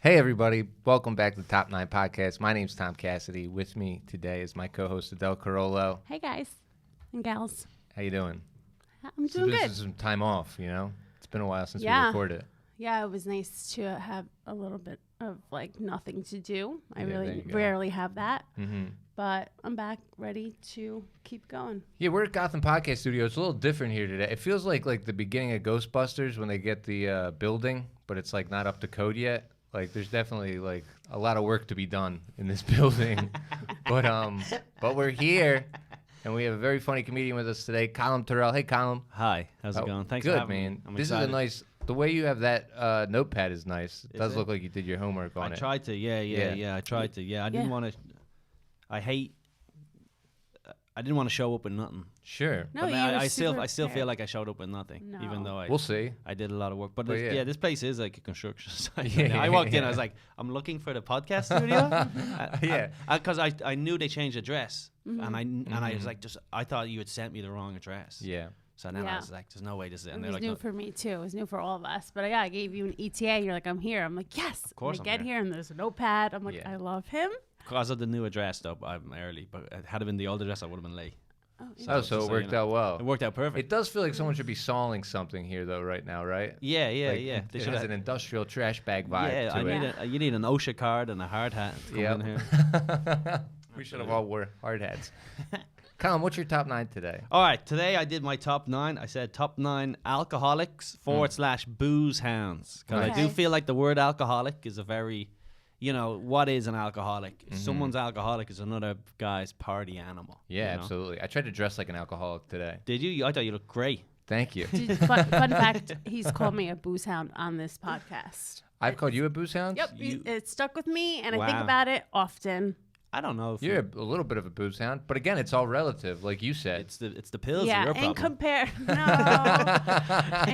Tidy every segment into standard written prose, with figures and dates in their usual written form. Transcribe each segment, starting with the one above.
Hey, everybody. Welcome back to the Top 9 Podcast. My name's Tom Cassidy. With me today is my co-host, Adele Carollo. Hey, guys and gals. How you doing? I'm doing good. This is some time off, you know? It's been a while since we recorded. Yeah, it was nice to have a little bit of, nothing to do. I Yeah, really rarely have that. Mm-hmm. But I'm back ready to keep going. Yeah, we're at Gotham Podcast Studio. It's a little different here today. It feels like the beginning of Ghostbusters when they get the building, but it's, not up to code yet. There's definitely, a lot of work to be done in this building. But we're here, and we have a very funny comedian with us today, Colum Tyrrell. Hey, Colum. Hi. How's it going? Thanks good, for having man. me. I'm this excited. is a nice... The way you have that notepad is nice. It does it? look like you did your homework on it. I tried to. Yeah. I tried to. Yeah, I didn't want to... I didn't want to show up with nothing. Sure. No, but you I were still super feel prepared. like I showed up with nothing, No. even though We'll see. I did a lot of work. But yeah. this place is like a construction site. Yeah. I walked in, I was like, I'm looking for the podcast studio. Yeah. Because I knew they changed address, and I was like, I thought you had sent me the wrong address. Yeah. So then I Yeah. was like, there's no way this is. It And they're was like, new no. for me, too. It was new for all of us. But, yeah, I gave you an ETA. You're like, I'm here. I'm like, yes. Of course I I'm get here. here, and there's a notepad. I'm like, Yeah. I love him. Because of the new address, though, I'm early. But had it been the old address, I would have been late. Oh, so it worked out well. It worked out perfect. It does feel like someone should be sawing something here, though, right now, right? Yeah. It They has an industrial trash bag vibe Yeah, to it. you need an OSHA card and a hard hat to come in here. We should have all wore hard hats. Colin, what's your top 9 today? All right, today I did my top 9. I said top 9 alcoholics / booze hounds. Because I do Okay. feel like the word alcoholic is a very, what is an alcoholic? Someone's alcoholic is another guy's party animal. Yeah, you know? absolutely. I tried to dress like an alcoholic today. Did you? I thought you looked great. Thank you. Fun fact, he's called me a booze hound on this podcast. I've called you a booze hound? Yep, it stuck with me, and I think Wow. about it often. I don't know if You're a little bit of a booze hound, but again, it's all relative, like you said. it's the pills Yeah, are your problem. in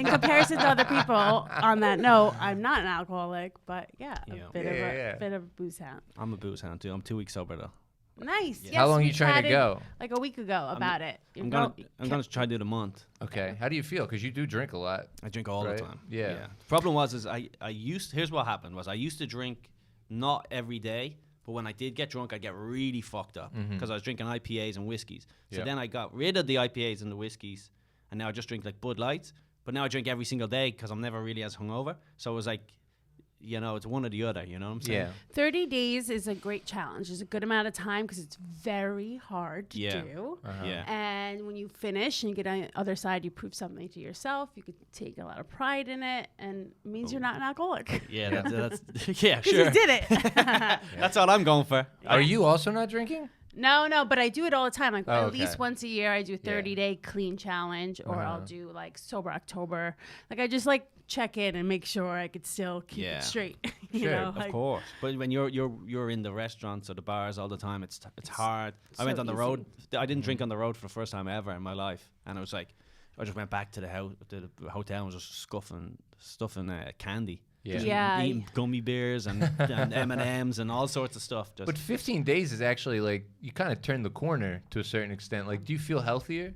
comparison to other people, on that note, I'm not an alcoholic, but Yeah. a bit of a booze hound. I'm a booze hound too. I'm 2 weeks sober though. Nice. Yes, How long are we you trying to chatted, go? Like a week ago about it. I'm gonna try to do the month. Okay. How do you feel? Because you do drink a lot. I drink all Right? the time. Yeah. The problem was here's what happened was I used to drink not every day, but when I did get drunk, I'd get really fucked up because I was drinking IPAs and whiskeys. So Yeah. then I got rid of the IPAs and the whiskeys, and now I just drink like Bud Lights. But now I drink every single day because I'm never really as hungover. So it was like, it's one or the other. You know what I'm saying? Yeah. 30 days is a great challenge. It's a good amount of time because it's very hard to do. Yeah. And when you finish and you get on the other side, you prove something to yourself. You could take a lot of pride in it, and it means you're not an alcoholic. Yeah, that's yeah, Because sure. you did it. That's all I'm going for. Are you also not drinking? No, but I do it all the time. Like Oh, at least okay. once a year, I do a 30-day clean challenge, or I'll do sober October. I just check in and make sure I could still keep Yeah. it straight. Sure, Of course, but when you're in the restaurants or the bars all the time, it's hard. I went so on the easy. road. I didn't drink on the road for the first time ever in my life, and it was like I just went back to the hotel and was just stuffing candy. Yeah. Just Yeah. eating gummy bears and M&Ms and all sorts of stuff. Just But 15 days is actually you kind of turned the corner to a certain extent. Do you feel healthier?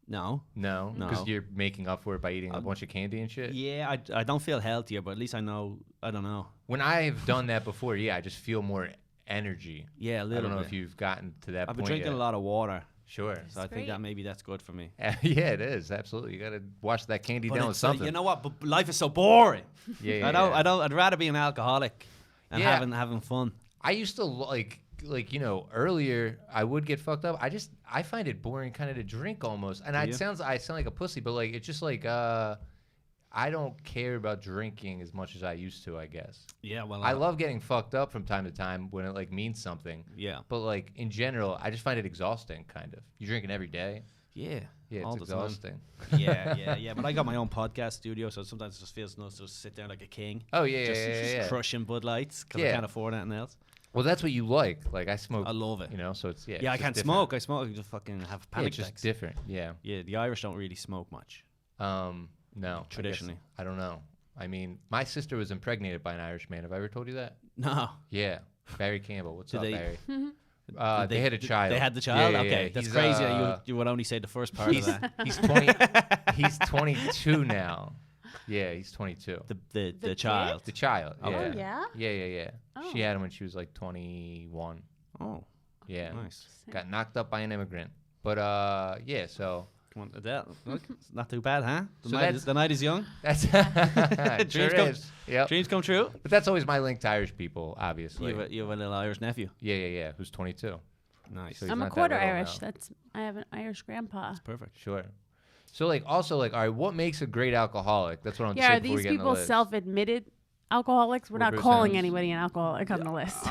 no. No, No. because you're making up for it by eating a bunch of candy and shit. Yeah, I don't feel healthier, but at least I know. I don't know. When I've done that before, I just feel more energy. Yeah, a I little don't know bit. if you've gotten to that I've point been drinking yet. a lot of water, Sure. so I think great. maybe that's good for me. Yeah, it is absolutely. You got to wash that candy But down with it's, something. you know what? But life is so boring. Yeah, I'd rather be an alcoholic and Yeah. having fun. I used to earlier I would get fucked up. I find it boring kind of to drink almost. And I sound like a pussy, but it's just I don't care about drinking as much as I used to, I guess. Yeah, well, I love getting fucked up from time to time when it means something. Yeah, But in general, I just find it exhausting kind of. You drinking every day? yeah, Yeah, all it's the time. exhausting. Yeah. But I got my own podcast studio, so sometimes it just feels nice to just sit there like a king. Oh, yeah, just, yeah. just crushing Bud Lights because Yeah. I can't afford anything else. Well, that's what you like. I smoke. I love it. So it's Yeah, it's I just can't different. smoke. I smoke. I just fucking have Yeah, panic it's just attacks. different. Yeah. Yeah, the Irish don't really smoke much. No. Traditionally. I don't know. I mean, my sister was impregnated by an Irish man. Have I ever told you that? No. Yeah. Barry Campbell. What's Did up, they- Barry? They had a child. They had the child? Yeah, Okay, yeah. that's He's, crazy that you would only say the first part of He's that. he's 20. He's 22 now. Yeah, he's 22. The child. The child. Oh, Yeah. yeah? Yeah. Oh. She had him when she was like 21. Oh, Yeah. nice. Got knocked up by an immigrant. But yeah, so Come on, Adele. Look, it's not too bad, huh? So The night is young. that's Dreams sure come- is. Yep. Dreams come true. But that's always my link to Irish people, obviously. You have a little Irish nephew. Yeah. Who's 22. Nice. So he's I'm a not that quarter little Irish. now. I have an Irish grandpa. Perfect. Sure. So like also like all right, what makes a great alcoholic? That's what I'm Yeah, saying are before we these get in the people list. self-admitted alcoholics? We're We're not Bruce calling Adams. anybody an alcoholic on the list.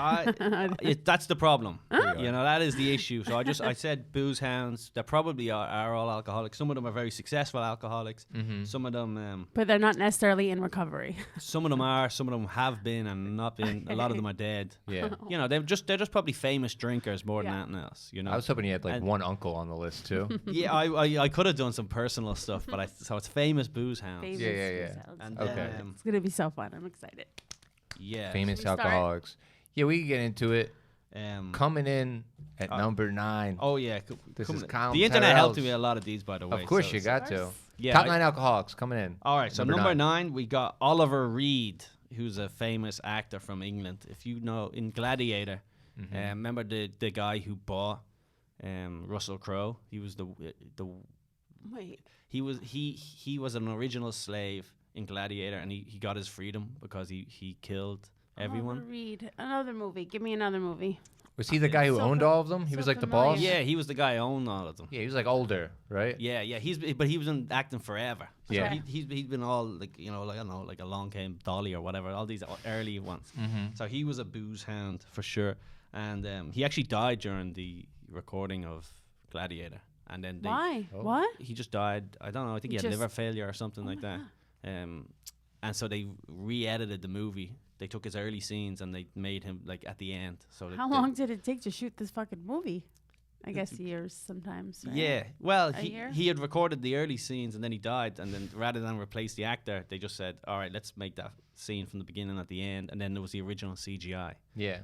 That's the problem. we are. You know, that is the issue. So I said booze hounds. They probably are all alcoholics. Some of them are very successful alcoholics. Mm-hmm. Some of them, But they're not necessarily in recovery. some of them are. Some of them have been and not been. A lot of them are dead. Yeah. You know, they're just probably famous drinkers more Yeah. than anything else. You know. I was hoping you had like And- one uncle on the list too. Yeah, I could have done some personal stuff, but so it's famous booze hounds. Famous Yeah. yourselves. And Okay. then, It's going to be so fun. I'm excited. yeah. Famous Should we start? alcoholics. Yeah, we can get into it. Um, Coming in at number 9. oh yeah. This come is on. Colum The internet helped Tyrrell's. me a lot of these, by the way. Of course so you it's- got to. course. Yeah. Top 9 alcoholics coming in. All right, so Number number 9. 9, we got Oliver Reed, who's a famous actor from England. If you know, in Gladiator, Mm-hmm. remember the guy who bought Russell Crowe? He was the Wait. he was an original slave in Gladiator, and he got his freedom because he killed everyone. Read another movie. Give me another movie. Was he the guy who So owned fa- all of them? He so was like the familiar. boss? Yeah, he was the guy who owned all of them. Yeah, he was like older, right? Yeah, but he was in acting forever. So Yeah. he's been all like, you know, like I don't know, like Along Came Dolly or whatever, all these early ones. Mm-hmm. So he was a booze hound for sure, and he actually died during the recording of Gladiator. And then Why? Oh. What? he just died. I don't know. I think he had Just- liver failure or something Oh like my that. And so they re-edited the movie. They took his early scenes and they made him like at the end. So How long did it take to shoot this fucking movie? I guess years sometimes. Right? Yeah, well, A year? he had recorded the early scenes and then he died, and then rather than replace the actor, they just said, "All right, let's make that scene from the beginning at the end," and then there was the original CGI. Yeah.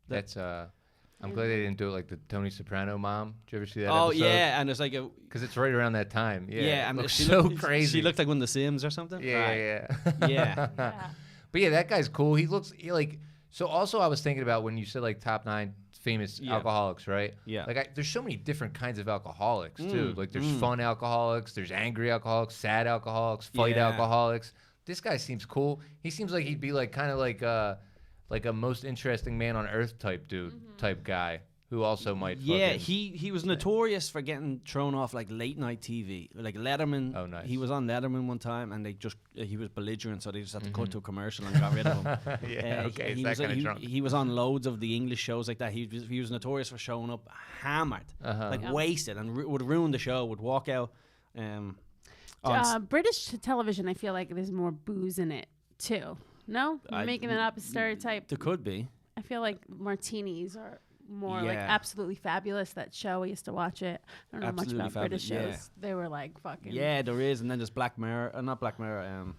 That's I'm glad they didn't do it like the Tony Soprano mom. Did you ever see that Oh episode? yeah, and there's like a Because it's right around that time. Yeah. yeah, it and looks she so looked, crazy. She looked like one of the Sims or something. Yeah, Right. yeah. Yeah. Yeah. But yeah, that guy's cool. He looks like. So also, I was thinking about when you said like top 9 famous Yeah. alcoholics, right? Yeah. Like, there's so many different kinds of alcoholics too. Mm, Like, there's mm. fun alcoholics, there's angry alcoholics, sad alcoholics, fight Yeah. alcoholics. This guy seems cool. He seems like he'd be like kind of like a most interesting man on earth type dude, type guy who also might. Yeah, fucking- he was notorious for getting thrown off like late night TV, like Letterman. Oh, nice. He was on Letterman one time, and they just he was belligerent, so they just had to cut to a commercial and got rid of him. Yeah, okay, he it's that was kinda he, drunk. he was on loads of the English shows like that. He was notorious for showing up hammered, like Yeah. wasted, and would ruin the show. Would walk out. On British television, I feel like there's more booze in it too. No, I- I'm making it up. A stereotype. there could be. I feel like martinis are more like Yeah. Absolutely Fabulous. That show, I used to watch it. I don't know Absolutely much about British Fabulous, shows. They were like fucking. Yeah, there is, and then there's Black Mirror. Not Black Mirror.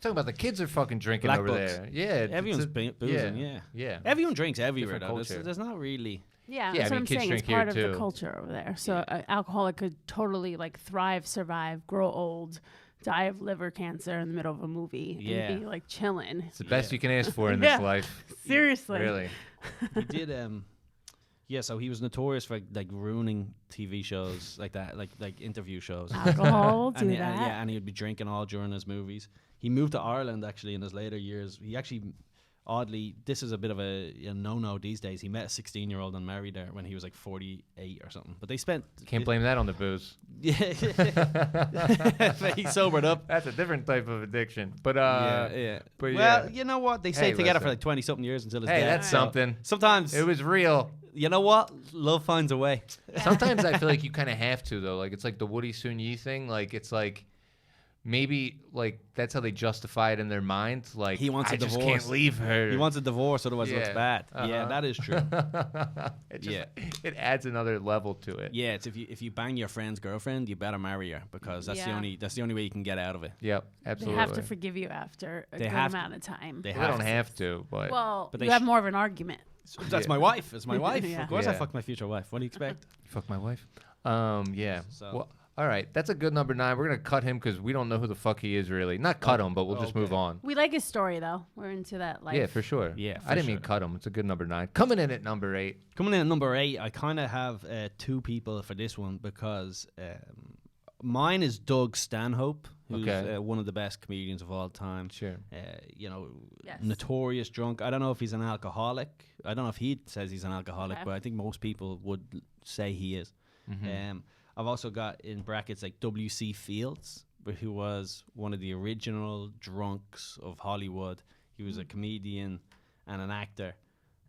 Talking about the kids are fucking drinking Black over Books. there. Yeah, Everyone's boozing. Yeah. yeah. Everyone drinks everywhere. Different Though. culture. There's not really. Yeah, Yeah, that's I what mean, I'm kids saying. It's drink here part of the too. culture over there. So Yeah. an alcoholic could totally like thrive, survive, grow old, die of liver cancer in the middle of a movie Yeah. and be like chilling. It's the best you can ask for in Yeah. this life. Seriously. Really. He did yeah, so he was notorious for like ruining TV shows like that, like interview shows. Alcohol, do and that. yeah, and he would be drinking all during his movies. He moved to Ireland actually in his later years. He actually, oddly, this is a bit of a no-no these days. He met a 16-year-old and married her when he was like 48 or something. But they spent Can't blame that on the booze. Yeah, he sobered up. That's a different type of addiction. But Yeah. but Well, yeah. you know what? They Hey, stayed together for listen. like 20-something years until his Hey, death. that's So something. Sometimes, It was real. you know what? Love finds a way. Sometimes I feel like you kind of have to though. Like it's like the Woody Soon-Yi thing. Like it's like maybe like that's how they justify it in their mind. Like He wants I a just divorce. can't leave her. He wants a divorce, otherwise it looks Yeah. bad. Yeah, Uh-huh. that is true. it just, Yeah. It adds another level to it. Yeah, it's if you bang your friend's girlfriend, you better marry her because that's Yeah. the only way you can get out of it. Yep. They Absolutely. have to forgive you after a They good have amount of time. They They have don't to. have to, but Well, But you they have sh- more of an argument. That's Yeah. my wife. It's my wife. Yeah. Of course, I Yeah. fucked my future wife. What do you expect? fuck my wife. Yeah. So- Well, All right, that's a good number 9. We're gonna cut him because we don't know who the fuck he is really. Not cut him, but we'll just move on. We like his story though. We're into that life. Yeah, for sure. Yeah, I didn't mean cut him. It's a good number 9. Coming in at number 8. Coming in at number 8, I kind of have 2 people for this one because mine is Doug Stanhope, who's one of the best comedians of all time. Sure. Notorious drunk. I don't know if he's an alcoholic. I don't know if he says he's an alcoholic, but I think most people would say he is. Mm-hmm. I've also got in brackets like W.C. Fields, who was one of the original drunks of Hollywood. He was a comedian and an actor.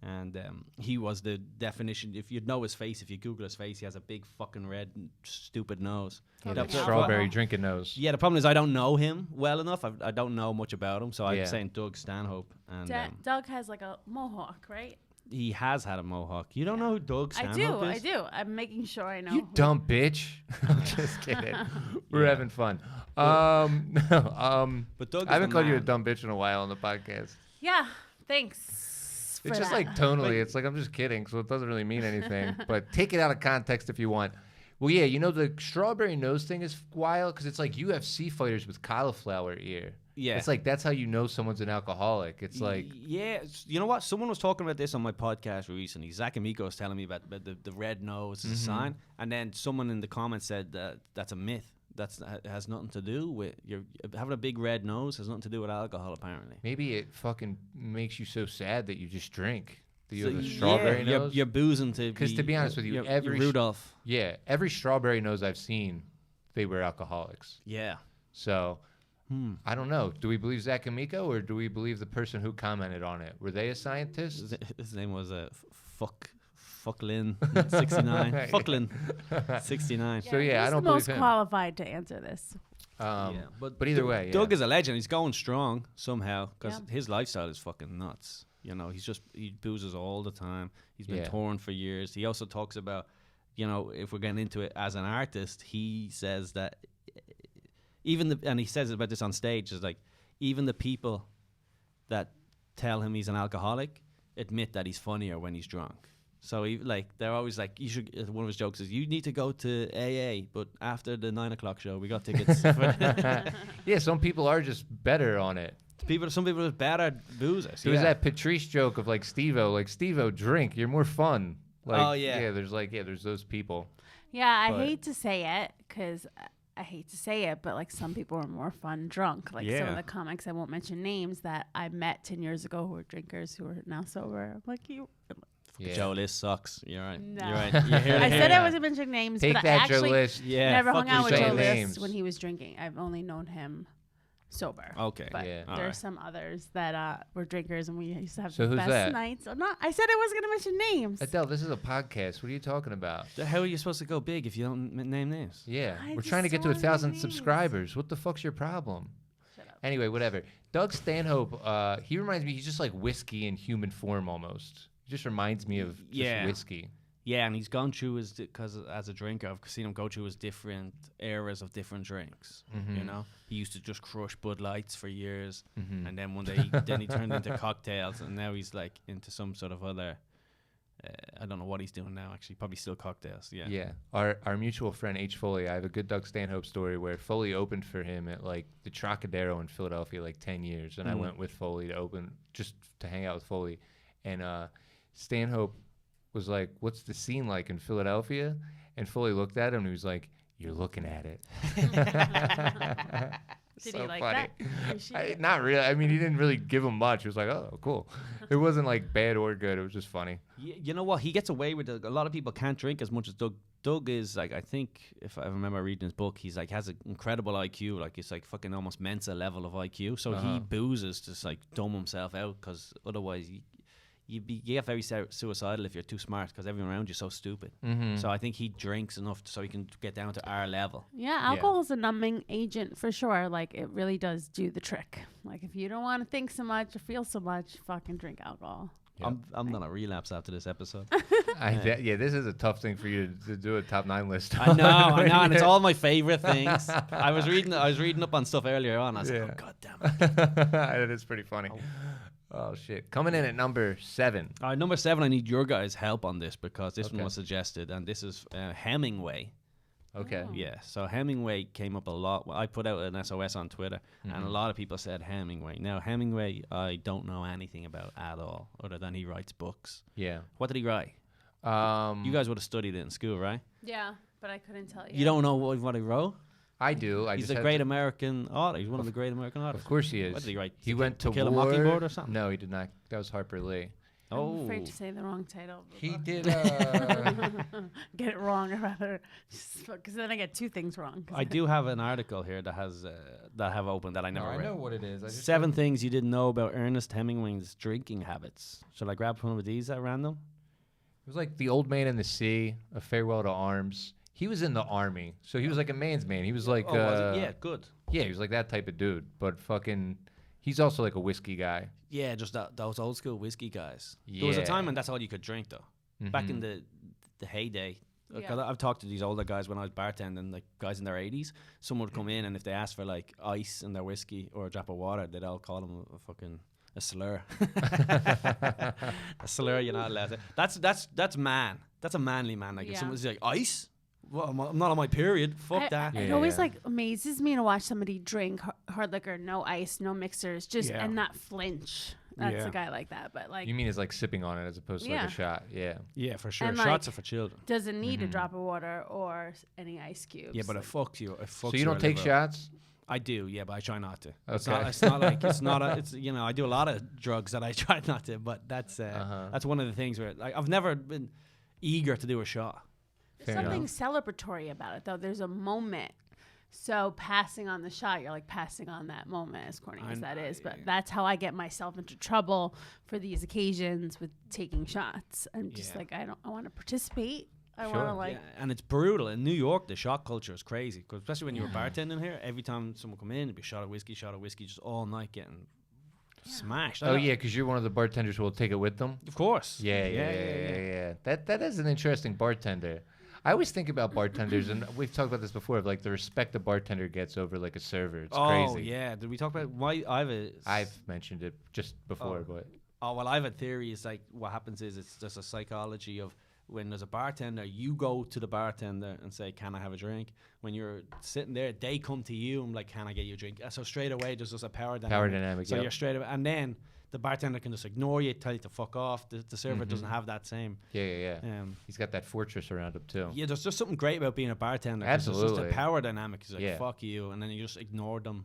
And he was the definition. If you'd know his face, if you Google his face, he has a big fucking red, stupid nose. Yeah, that strawberry drinking nose. Yeah, the problem is I don't know him well enough. I don't know much about him, so I'm saying Doug Stanhope. And Doug has like a mohawk, right? He has had a mohawk. You don't know who Doug Stanhope is? I do. I'm making sure I know. You dumb bitch. I'm just kidding. We're having fun. But Doug I haven't called you a dumb bitch in a while on the podcast. Yeah, thanks. It's just like tonally. It's like I'm just kidding, so it doesn't really mean anything. But take it out of context if you want. Well, yeah, the strawberry nose thing is wild because it's like UFC fighters with cauliflower ear. Yeah. It's like that's how you know someone's an alcoholic. It's like... Yeah. You know what? Someone was talking about this on my podcast recently. Zach Amico was telling me about the red nose is a sign. And then someone in the comments said that's a myth. That has nothing to do with... having a big red nose has nothing to do with alcohol, apparently. Maybe it fucking makes you so sad that you just drink. That you have a strawberry nose. You're boozing to... Because to be honest with you, every... Rudolph. Yeah. Every strawberry nose I've seen, they were alcoholics. Yeah. So... I don't know. Do we believe Zach Amico or do we believe the person who commented on it? Were they a scientist? His name was Fucklin 69. Fucklin 69. So yeah, I don't believe him. Most qualified to answer this. But either way, Doug is a legend. He's going strong somehow because his lifestyle is fucking nuts. He boozes all the time. He's been touring for years. He also talks about, if we're getting into it as an artist, he says that. And he says about this on stage, is like, even the people that tell him he's an alcoholic admit that he's funnier when he's drunk. So they're always like, you should. One of his jokes is, you need to go to AA, but after the 9 o'clock show, we got tickets. Yeah, some people are just better on it. Some people are better boozers. There was that Patrice joke of like Steve-O, drink, you're more fun. There's those people. Yeah, I hate to say it because. I hate to say it, but like some people are more fun drunk. Like some of the comics, I won't mention names, that I met 10 years ago who were drinkers who are now sober. I'm like, Joe List sucks. You're right. No. You're right. I said I wasn't mentioning names, Take but that, I actually Joe List. never hung out with Joe List when he was drinking. I've only known him sober. Okay. But there's some others that were drinkers, and we used to have the best that? nights. I said I wasn't going to mention names. Adele, this is a podcast. What are you talking about? How are you supposed to go big if you don't name names? Yeah. We're trying to get to 1,000 subscribers. What the fuck's your problem? Shut up. Anyway, whatever. Doug Stanhope, he reminds me, he's just like whiskey in human form almost. He just reminds me of just whiskey. Yeah, and he's gone through because as a drinker, I've seen him go through his different eras of different drinks. Mm-hmm. He used to just crush Bud Lights for years, and then one day he turned into cocktails, and now he's like into some sort of other. I don't know what he's doing now. Actually, probably still cocktails. Yeah. Yeah. Our mutual friend H. Foley. I have a good Doug Stanhope story where Foley opened for him at like the Trocadero in Philadelphia, like 10 years, and I went with Foley to open just to hang out with Foley, and Stanhope was like, "What's the scene like in Philadelphia?" And Foley looked at him and he was like, "You're looking at it." Did so he like funny. that? Not really. I mean, he didn't really give him much. He was like, "Oh, cool." It wasn't like bad or good. It was just funny. You know what? He gets away with it. A lot of people can't drink as much as Doug. Doug is like, I think, if I remember reading his book, he's like has an incredible IQ. Like it's like fucking almost Mensa level of IQ. So he boozes to like dumb himself out because otherwise you get very suicidal if you're too smart because everyone around you's so stupid. Mm-hmm. So I think he drinks enough so he can get down to our level. Yeah, alcohol is a numbing agent for sure. Like it really does do the trick. Like if you don't want to think so much or feel so much, fucking drink alcohol. Yep. I'm gonna relapse after this episode. This is a tough thing for you to do a top 9 list. I know, and it's all my favorite things. I was reading up on stuff earlier on. I was like, oh god damn it. It is pretty funny. Oh shit! Coming in at number 7. Number 7. I need your guys' help on this because this one was suggested, and this is Hemingway. Okay. Oh. Yeah, so Hemingway came up a lot. Well, I put out an SOS on Twitter, and a lot of people said Hemingway. Now, Hemingway, I don't know anything about at all, other than he writes books. Yeah. What did he write? You guys would have studied it in school, right? Yeah, but I couldn't tell you. You don't know what he wrote? I do. He's a great American author. He's one of the great American authors. Of course he is. What did he write? He went to Kill a war. Mockingbird or something? No, he did not. That was Harper Lee. I'm afraid to say the wrong title. He did. Get it wrong, or rather, because then I get two things wrong. I do have an article here that has that I have opened that I never I read. know what it is. I just 7 things you didn't know about Ernest Hemingway's drinking habits. Should I grab one of these at random? It was like The Old Man in the Sea, A Farewell to Arms. He was in the army, so he was like a man's man. He was like, was it? Yeah, good. yeah, he was like that type of dude. But fucking, he's also like a whiskey guy. Yeah, just those old school whiskey guys. There was a time when that's all you could drink, though. Back in the heyday. Yeah. I've talked to these older guys when I was bartending, like guys in their 80s. Someone would come in, and if they asked for like ice in their whiskey or a drop of water, they'd all call them a slur. A slur, you're not allowed to. That's man. That's a manly man. Like if someone's like ice. Well, I'm not on my period. Fuck that. It always like amazes me to watch somebody drink hard liquor, no ice, no mixers, just and not flinch. That's a guy like that. But like, You mean it's like sipping on it as opposed to like a shot? Yeah. Yeah, for sure. And, Shots like, are for children. doesn't need a drop of water or any ice cubes. Yeah, but it fucks you. It fucks So you don't take shots? I do, yeah, but I try not to. Okay. It's not like it's not. It's I do a lot of drugs that I try not to, but that's one of the things where I've never been eager to do a shot. There's something celebratory about it, though. There's a moment. So passing on the shot, you're like passing on that moment, as corny as that is. But that's how I get myself into trouble for these occasions with taking shots. I'm just like, I want to participate. I want to like. Yeah, and it's brutal in New York. The shot culture is crazy, cause especially when you were bartending here. Every time someone come in, it'd be shot of whiskey, just all night getting smashed. Oh yeah, because you're one of the bartenders who will take it with them. Of course. Yeah. That is an interesting bartender. I always think about bartenders, and we've talked about this before, of like the respect a bartender gets over like a server. It's crazy. Oh yeah. Did we talk about why I've mentioned it just before, but I have a theory. Is like what happens is it's just a psychology of when there's a bartender, you go to the bartender and say, "Can I have a drink?" When you're sitting there, they come to you and like, "Can I get you a drink?" So straight away, there's just a power dynamic. So you're straight away, and then the bartender can just ignore you, tell you to fuck off. The server doesn't have that same. Yeah. He's got that fortress around him too. Yeah, there's just something great about being a bartender. Absolutely. It's just a power dynamic. It's like, fuck you. And then you just ignore them.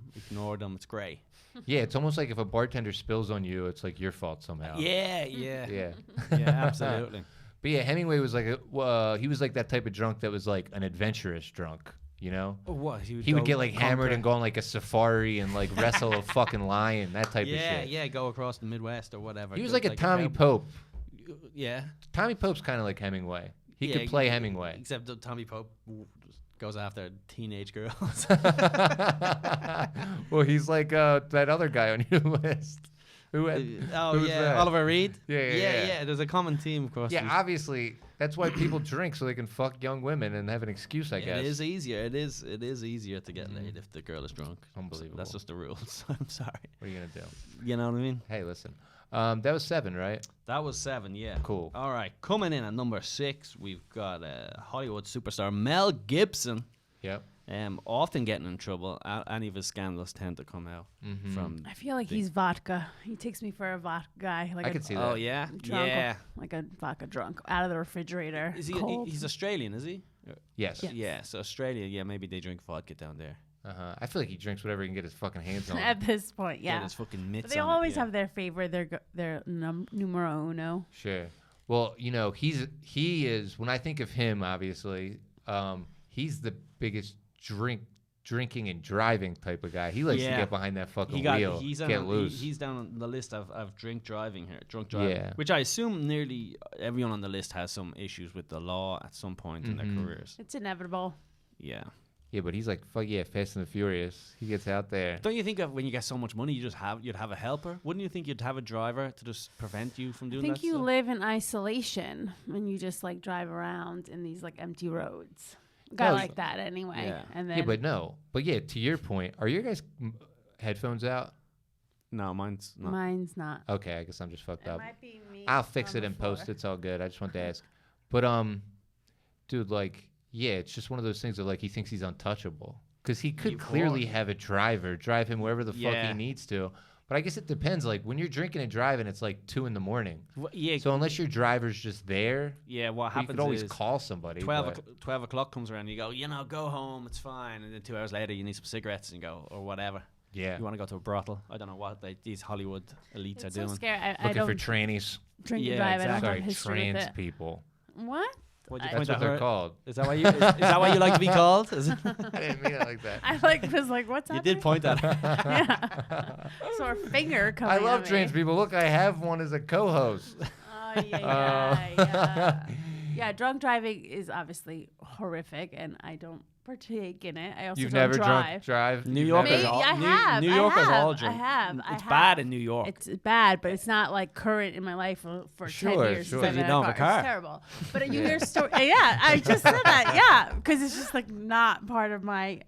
It's great. Yeah, it's almost like if a bartender spills on you, it's like your fault somehow. Yeah. Yeah. Yeah, absolutely. But yeah, Hemingway was like he was like that type of drunk that was like an adventurous drunk. You know, what he would get like hammered and go on like a safari and like wrestle a fucking lion, that type of shit. Yeah, go across the Midwest or whatever. He was like a Tommy Pope. Yeah, Tommy Pope's kind of like Hemingway. He could play Hemingway, except that Tommy Pope goes after teenage girls. Well, he's like that other guy on your list. Oliver Reed. Yeah. There's a common theme across. Yeah, obviously that's why people drink, so they can fuck young women and have an excuse. I guess it is easier. It is easier to get laid if the girl is drunk. Unbelievable. That's just the rules. I'm sorry. What are you gonna do? You know what I mean? Hey, listen. That was 7, right? That was 7. Yeah. Cool. All right. Coming in at number 6, we've got Hollywood superstar Mel Gibson. Yep. Often getting in trouble. Any of his scandals tend to come out from. I feel like he's vodka. He takes me for a vodka guy. Like I could see that. Oh yeah, drunk, yeah. Like a vodka drunk out of the refrigerator. Is he? Cold. He's Australian, is he? Yes. Yeah. So Australia, yeah, maybe they drink vodka down there. I feel like he drinks whatever he can get his fucking hands on. At this point, Get yeah. his fucking mitts But they on always it, yeah. have their favorite, their numero uno. Sure. Well, you know, he is. When I think of him, obviously, he's the biggest drinking and driving type of guy. He likes to get behind that fucking wheel, get loose. He's down on the list of drunk driving, Yeah. which I assume nearly everyone on the list has some issues with the law at some point in their careers. It's inevitable. Yeah. Yeah, but he's like, fuck yeah, Fast and the Furious. He gets out there. Don't you think of when you get so much money, you'd have a helper? Wouldn't you think you'd have a driver to just prevent you from doing that? I think you stuff? live in isolation when you just like drive around in these like empty roads. Guy like that anyway. Yeah. And then But yeah, to your point, are your guys' headphones out? No, mine's not. Mine's not. Okay, I guess I'm just fucked up. Might be me I'll fix it in post. It's all good. I just wanted to ask. But dude, like Yeah, it's just one of those things that like he thinks he's untouchable because he could Of clearly course. have a driver drive him wherever the fuck Yeah. he needs to. But I guess it depends. Like when you're drinking and driving, it's like 2 a.m. Yeah. So unless your driver's just there, Yeah. What you happens could always is call somebody. 12 o'clock comes around. You go, go home. It's fine. And then 2 hours later, you need some cigarettes and you go or whatever. Yeah. You want to go to a brothel? I don't know what these Hollywood elites It's are so doing. scary. I Looking don't for trannies. drink Yeah, and drive. I don't Sorry, have history with trans it. people. What? What'd you I- point That's what at they're her? called. Is that why you? Is that why you like to be called? Is it? I didn't mean it like that. I was like, what's You happening? did point at her. Yeah. So her finger coming I at love me. trans people. Look, I have one as a co-host. Oh, yeah. Yeah, drunk driving is obviously horrific, and I don't partake in it. I also You've don't never drive. drive? New You've Yorkers never- Maybe all- I New- have. New I Yorkers have, all I drink. have. It's I bad have. in New York. It's bad, but it's not like current in my life for Sure, 10 years. sure. Since I've You had don't have a car. It's terrible. But you hear stories. Yeah, I just said that. Yeah, because it's just like not part of my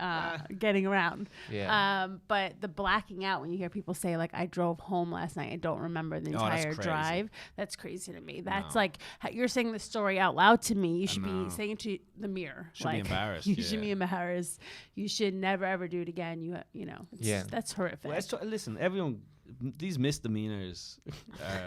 getting around. Yeah. But the blacking out when you hear people say like I drove home last night, I don't remember the Oh, that's entire crazy. drive. That's crazy to me. That's No. like you're saying the story out loud to me. You should know. be saying it to the mirror. Should be embarrassed, You yeah. should be embarrassed. You should never ever do it again. You know. Yeah. That's horrific. Well, listen, everyone, these misdemeanors,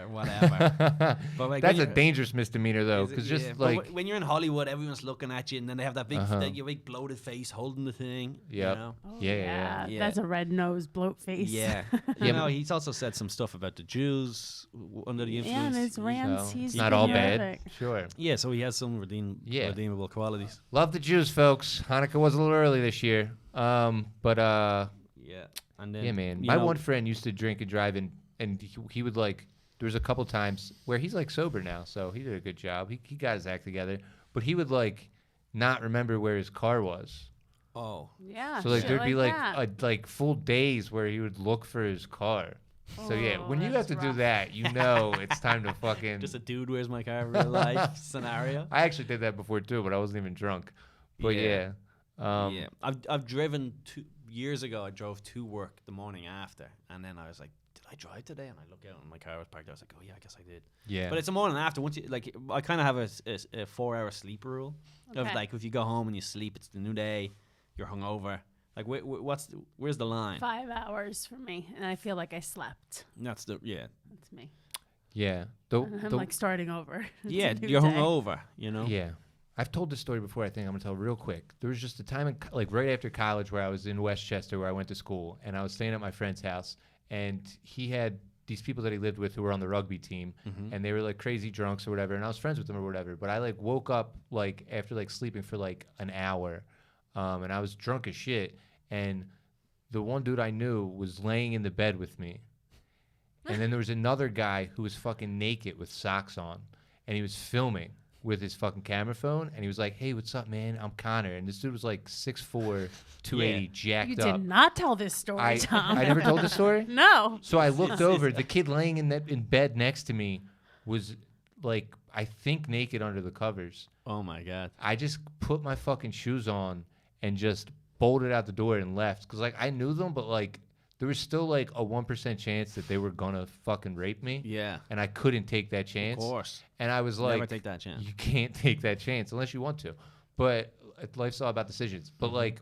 whatever. But like That's when a you're- dangerous misdemeanor, though, because Yeah, just but like, when you're in Hollywood, everyone's looking at you, and then they have that big, your big bloated face holding the thing. Yep. You know? Oh, Yeah. Yeah. That's a red nose bloat face. Yeah. Yeah, You know, but- he's also said some stuff about the Jews under the Yeah, influence. and his rants. so He's it's not all been bad. horrific. Sure. Yeah, so he has some Yeah. redeemable qualities. Love the Jews, folks. Hanukkah was a little early this year. But Yeah. And then, yeah, man. you My know, one friend used to drink and drive, and he would like. There was a couple times where he's like sober now, so he did a good job. He got his act together, but he would like not remember where his car was. Oh. Yeah. So like shit there'd be like that. like full days where he would look for his car. So yeah, Oh, when you have that's to do rough. that, you know it's time to fucking. Just a dude where's my car real life scenario. I actually did that before too, but I wasn't even drunk. But yeah, Yeah. I've driven years ago. I drove to work the morning after, and then I was like, "Did I drive today?" And I look out, and my car was parked. I was like, "Oh yeah, I guess I did." yeah. But it's a morning after. Once you like, I kind of have a 4-hour sleep rule of Okay. like if you go home and you sleep, it's the new day. You're hungover. Like, where's the line? 5 hours for me, and I feel like I slept. That's the That's me. yeah. I'm like starting over. It's yeah. a new You're day. hungover. You know. Yeah. I've told this story before. I think I'm gonna tell real quick. There was just a time like right after college where I was in Westchester where I went to school, and I was staying at my friend's house, and he had these people that he lived with who were on the rugby team, and they were like crazy drunks or whatever, and I was friends with them or whatever. But I like woke up like after like sleeping for like an hour, and I was drunk as shit, and the one dude I knew was laying in the bed with me, and then there was another guy who was fucking naked with socks on, and he was filming with his fucking camera phone, and he was like, "Hey, what's up, man? I'm Connor." And this dude was like 6'4", 280, jacked You up. did not tell this story, Tom. I never told the story. No. So I looked over. The kid laying in bed next to me was like, I think naked under the covers. Oh my god. I just put my fucking shoes on and just bolted out the door and left. Cause like I knew them, but like there was still like a 1% chance that they were gonna fucking rape me. Yeah. And I couldn't take that chance. Of course. And I was like, Never take that chance. you can't take that chance unless you want to. But life's all about decisions. But like,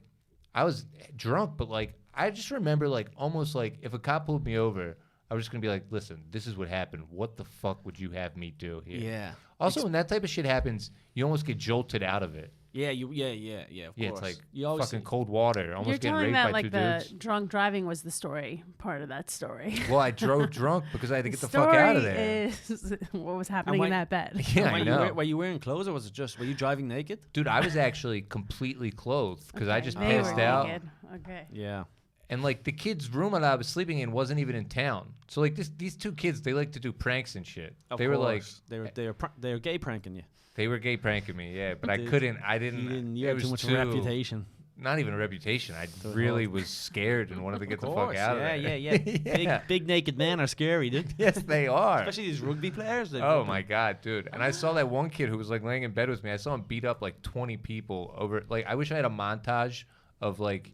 I was drunk, but like, I just remember like almost like if a cop pulled me over, I was just gonna be like, listen, this is what happened. What the fuck would you have me do here? Yeah. Also, when that type of shit happens, you almost get jolted out of it. Yeah. Of Yeah, course. it's like you always fucking cold water. Almost You're getting telling raped that by like two the dudes. drunk driving was the story, part of that story. Well, I drove drunk because I had to get the story fuck out of there. is what was happening when- in that bed. Yeah, were I you know. were you wearing clothes or was it just were you driving naked? Dude, I was actually completely clothed because I Okay, just they were passed out. naked. Okay. Yeah. And like the kid's room that I was sleeping in wasn't even in town. So like these two kids, they like to do pranks and shit. They were like they were gay pranking you. they were gay pranking me, yeah. But I Dude, couldn't. I didn't. You it had was too much reputation. Not even a reputation. I So really hard. was scared and wanted to get the fuck Course, out of yeah, there. yeah. Big naked men are scary, dude. Yes, they are. Especially these rugby players. Oh my god, dude! And I saw that one kid who was like laying in bed with me. I saw him beat up like 20 people over. Like I wish I had a montage of like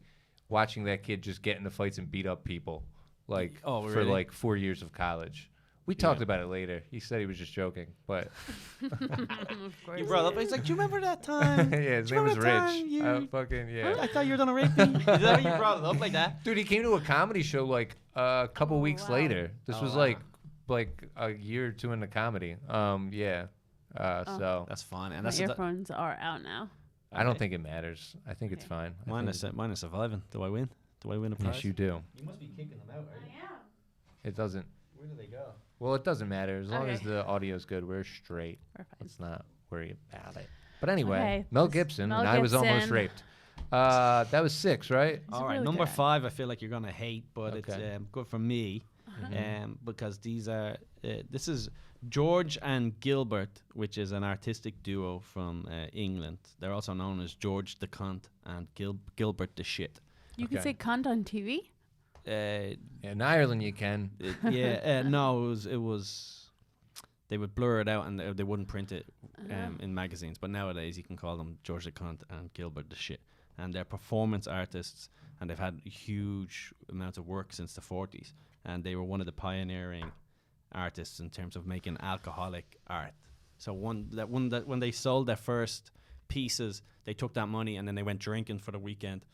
watching that kid just get into fights and beat up people, like Oh, for really? like 4 years of college. We talked about it later. He said he was just joking, but You brought up. He's like, do you remember that time? yeah, his Do name you was remember Rich. that time you- Fucking yeah. I thought you were gonna rape me. Is that how you brought it up like that? Dude, he came to a comedy show like a couple weeks wow. later. This Oh, was wow. like a year or two into comedy. Yeah. So That's fun. And My that's earphones are out now. I don't think it matters. I think it's Okay. fine. I mine think is surviving. Do I win? Do I win a prize? yes, you do. You must be kicking them out, right? am. It doesn't. Where do they go? Well, it doesn't matter as long as Okay. the audio's good. We're straight. We're fine. Let's not worry about it. But anyway, Okay, Mel this- Gibson, Mel and I was almost Gibson. raped. That was 6, right? He's All right, really number good. 5. I feel like you're gonna hate, but it's Okay. good for me, Uh-huh. because these are. This is George and Gilbert, which is an artistic duo from England. They're also known as George the Cunt and Gilbert the Shit. You can Okay. say cunt on TV? In Ireland, you can. No, it was. They would blur it out and they wouldn't print it in magazines. But nowadays, you can call them George the Cunt and Gilbert the Shit. And they're performance artists, and they've had huge amounts of work since the 40s. And they were one of the pioneering artists in terms of making alcoholic art. So when they sold their first pieces, they took that money and then they went drinking for the weekend,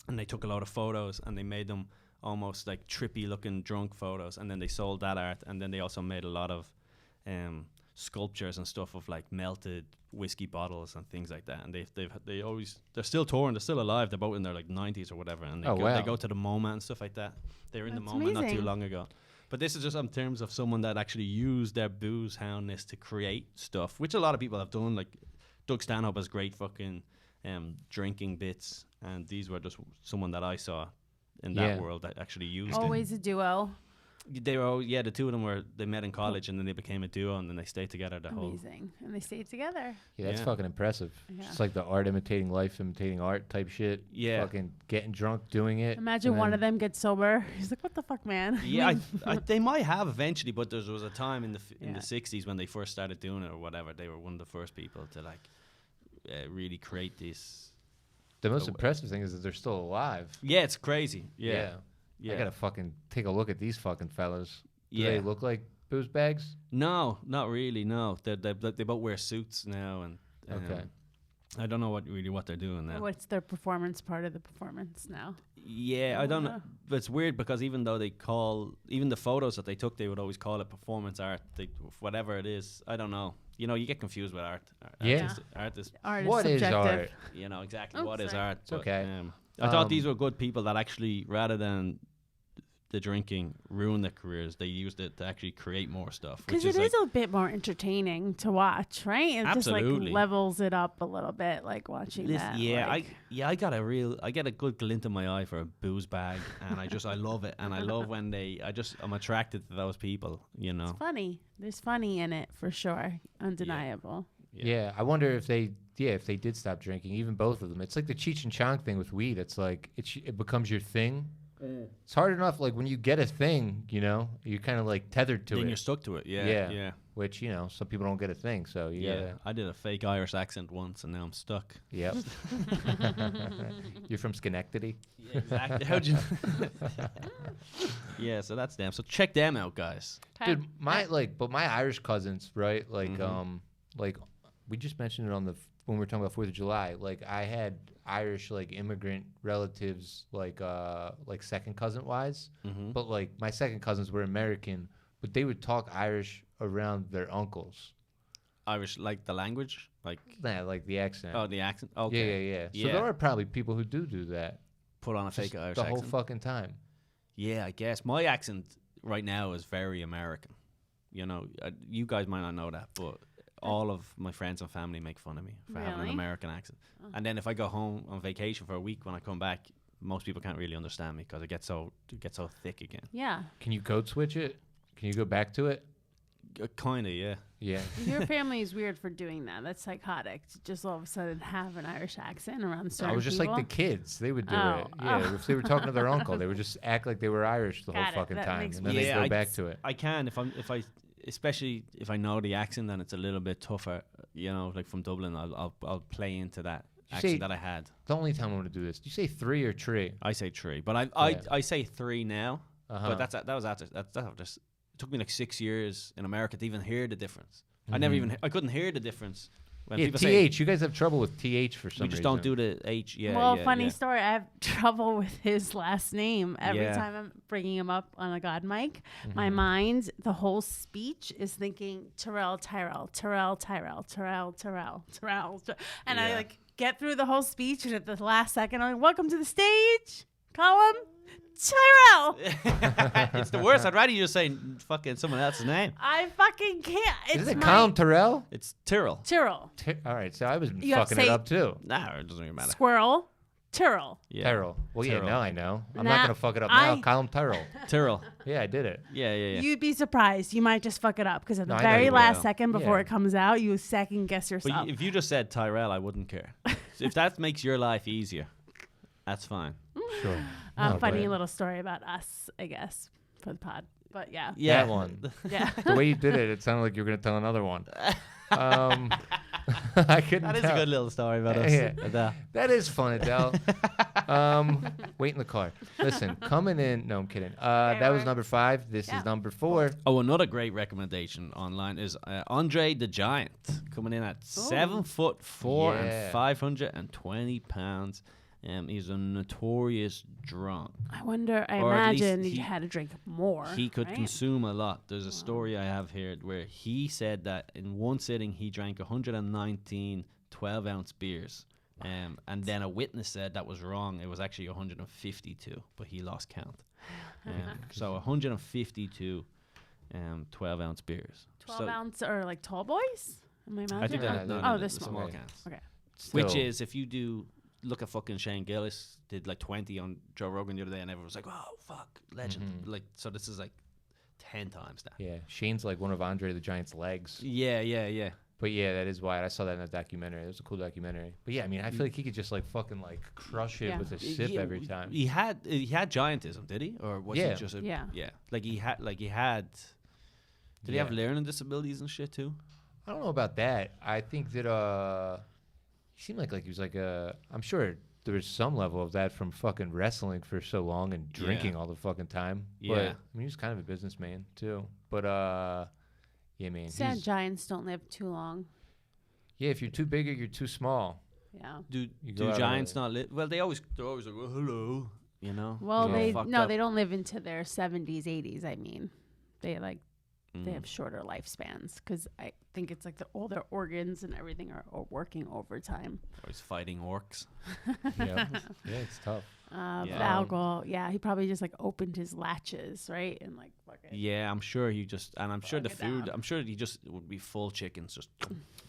and they took a lot of photos and they made them almost like trippy looking drunk photos, and then they sold that art, and then they also made a lot of sculptures and stuff of like melted whiskey bottles and things like that. And they're still touring, they're still alive, they're both in their like 90s or whatever, and they go to the MoMA and stuff like that. They were in the That's MoMA not too amazing. long ago. But this is just in terms of someone that actually used their booze houndness to create stuff, which a lot of people have done. Like Doug Stanhope has great fucking drinking bits, and these were just someone that I saw in that world that actually used it. Always a duo. They were the two of them they met in college, and then they became a duo, and then they stayed together the whole. Amazing. And they stayed together. Yeah, that's Yeah. fucking impressive. Yeah. Just like the art imitating life, imitating art type shit. Yeah. Fucking getting drunk, doing it. Imagine and one then- of them gets sober. He's like, what the fuck, man? Yeah, they might have eventually, but there was a time in the Yeah. 60s when they first started doing it or whatever. They were one of the first people to like really create this. The most So- impressive thing is that they're still alive. Yeah, it's crazy. Yeah. I gotta fucking take a look at these fucking fellas. Do Yeah. they look like booze bags? No, not really. No, they both wear suits now, and Okay. I don't know what they're doing now. What's their performance part of the performance now? Yeah, I don't know. But it's weird because even though even the photos that they took, they would always call it performance art. Whatever it is, I don't know. You know, you get confused with art. Yeah. Art is, Art What is is subjective. art? you know, exactly Oh, what is sorry. art. It's okay. I thought these were good people that actually, rather than the drinking ruin their careers, they used it to actually create more stuff. Because Which it is like, a bit more entertaining to watch, right? It just Absolutely. like levels it up a little bit, like watching that. like, I get a good glint in my eye for a booze bag, and I love it, and I love when I'm attracted to those people, you know. it's funny. There's funny in it for sure. Undeniable. Yeah. I wonder if they did stop drinking, even both of them. It's like the Cheech and Chong thing with weed. It's like it becomes your thing. It's hard enough, like when you get a thing, you know, you're kind of like tethered to Then it. you're stuck to it. Yeah. Which, you know, some people don't get a thing, so you gotta. I did a fake Irish accent once, and now I'm stuck. Yep. You're from Schenectady. Yeah, exactly. How'd you? Yeah, so that's them. So check them out, guys. Dude, my Irish cousins, right? Like, Mhm. like we just mentioned it on when we were talking about 4th of July. Like, I had Irish like immigrant relatives, like second cousin wise, Mm-hmm. but like my second cousins were American, but they would talk Irish around their uncles. Irish, like the language, like Nah, like the accent. the accent. Okay. Yeah. So Yeah. there are probably people who do that Put on a just fake Irish the accent. whole fucking time. Yeah, I guess my accent right now is very American. You know, you guys might not know that, but all of my friends and family make fun of me for having an Really? American accent. And then if I go home on vacation for a week, when I come back, most people can't really understand me because it gets so thick again. Yeah. Can you code switch it? Can you go back to it? Kind of, yeah. Yeah. Your family is weird for doing that. That's psychotic. To just all of a sudden have an Irish accent around certain I was just people. like the kids. They would do Oh, it. Yeah. oh. If they were talking to their uncle, they would just act like they were Irish the Got whole it. fucking That time, makes and then more they sense. go Yeah, back to it. I can if I especially if I know the accent, then it's a little bit tougher. You know, like from Dublin, I'll play into that You accent say- that I had. The only time I'm going to do this. Do you say 3 or tree? I say 3, but Yeah. I say 3 now. Uh-huh. But that was after took me like 6 years in America to even hear the difference. Mm-hmm. I couldn't hear the difference. When Yeah, people TH. say, You guys have trouble with TH for some we just reason. don't do the H. Yeah. well, yeah, funny yeah. story. I have trouble with his last name. Every Yeah. time I'm bringing him up on a God mic, my Mm-hmm. mind, the whole speech is thinking Tyrrell, Tyrell, Tyrrell, Tyrell, Tyrrell, Tyrrell, Tyrrell. And I Yeah. like get through the whole speech, and at the last second, I'm like, welcome to the stage, Colum Tyrrell. It's the worst. I'd rather you just say fucking someone else's name. I fucking can't. It's Is it my Colum Tyrrell? It's Tyrrell. Tyrrell. All right, so I was You have to fucking it say- up too. Nah, it doesn't even matter. Squirrel. Tyrrell. Yeah. Tyrrell. Well, yeah, Tyrrell. now I know. I'm Nah, not gonna fuck it up now. I- Colum Tyrrell. Tyrrell. Yeah, I did it. Yeah. You'd be surprised. You might just fuck it up because at the No, I know very you last will. second before Yeah. it comes out, you second guess But yourself. if you just said Tyrell, I wouldn't care. So if that makes your life easier, that's fine. Sure. No, Funny but little story about us, I guess, for the pod. But yeah. Yeah. That one. Yeah. The way you did it sounded like you were gonna tell another one. I couldn't That is tell. a good little story about us. Yeah. Adele. That is fun, Adele. Wait in the car. Listen, coming in. No, I'm kidding. That was we're- number 5. This Yeah. is number 4. Oh, another great recommendation online is Andre the Giant coming in at 7'4" Yeah. and 520 pounds. He's a notorious drunk. I wonder, I Or at least imagine he- you had to drink more. He could right? consume a lot. There's a story I have here where he said that in one sitting he drank 119 12-ounce beers. And then a witness said that was wrong. It was actually 152, but he lost count. So 152 12-ounce beers. 12 So ounce or like tall boys? Am I imagining? I think Yeah, that, no, no, oh, the the small. cans. Okay. Which Still, is, if you do look at fucking Shane Gillis, did like 20 on Joe Rogan the other day, and everyone was like, oh, fuck, legend. Like, so this is like 10 times that. yeah, Shane's like one of Andre the Giant's legs. Yeah. But yeah, that is why I saw that in a documentary. It was a cool documentary. But yeah, I mean, I feel like he could just like fucking like crush it Yeah. with a sip every time. He had giantism, did he? Or was Yeah. he just a Yeah. Like he had Did he have learning disabilities and shit too? I don't know about that. I think that he seemed like he was like I'm sure there was some level of that from fucking wrestling for so long and drinking all the fucking time. Yeah. But I mean, he was kind of a businessman too. But yeah, man. Sad he's- giants don't live too long. Yeah, if you're too big or you're too small. Yeah. Do go out of giants the- not live? Well, they're always like, well, hello, you know. Well, Yeah. they Fucked no, up. they don't live into their 70s, 80s. I mean, they like Mm. they have shorter lifespans because I think it's like all their organs and everything are working overtime. Always fighting orcs. Yeah, yeah, it's tough. Yeah. Alcohol, yeah, he probably just like opened his latches, right, and like fucking Yeah, I'm sure he just, and I'm sure the Fuck it food. down. I'm sure he just would be full chickens just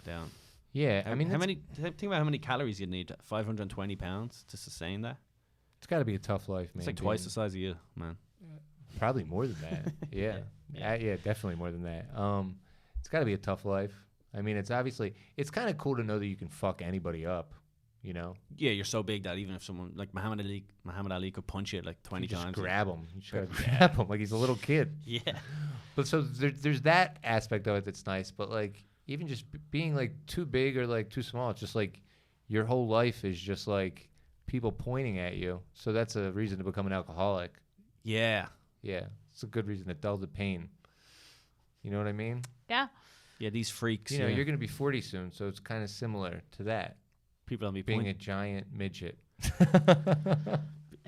down. Yeah, I mean, how it's- many? Think about how many calories you need. 520 pounds to sustain that. It's got to be a tough life, man. It's like twice being- the size of you, man. Probably more than that. Yeah. Yeah, definitely more than that. It's got to be a tough life. I mean, it's obviously it's kind of cool to know that you can fuck anybody up. You know, Yeah, you're so big that even if someone like Muhammad Ali could punch you like 20 you just times. grab him. You just gotta grab him like he's a little kid. Yeah. But so there's that aspect of it that's nice. But like even just being like too big or like too small, it's just like your whole life is just like people pointing at you. So that's a reason to become an alcoholic. Yeah. Yeah, it's a good reason to dull the pain. You know what I mean? yeah. Yeah, these freaks. You know, yeah. you're going to be 40 soon, so it's kind of similar to that. people don't be Being a pointing. giant midget.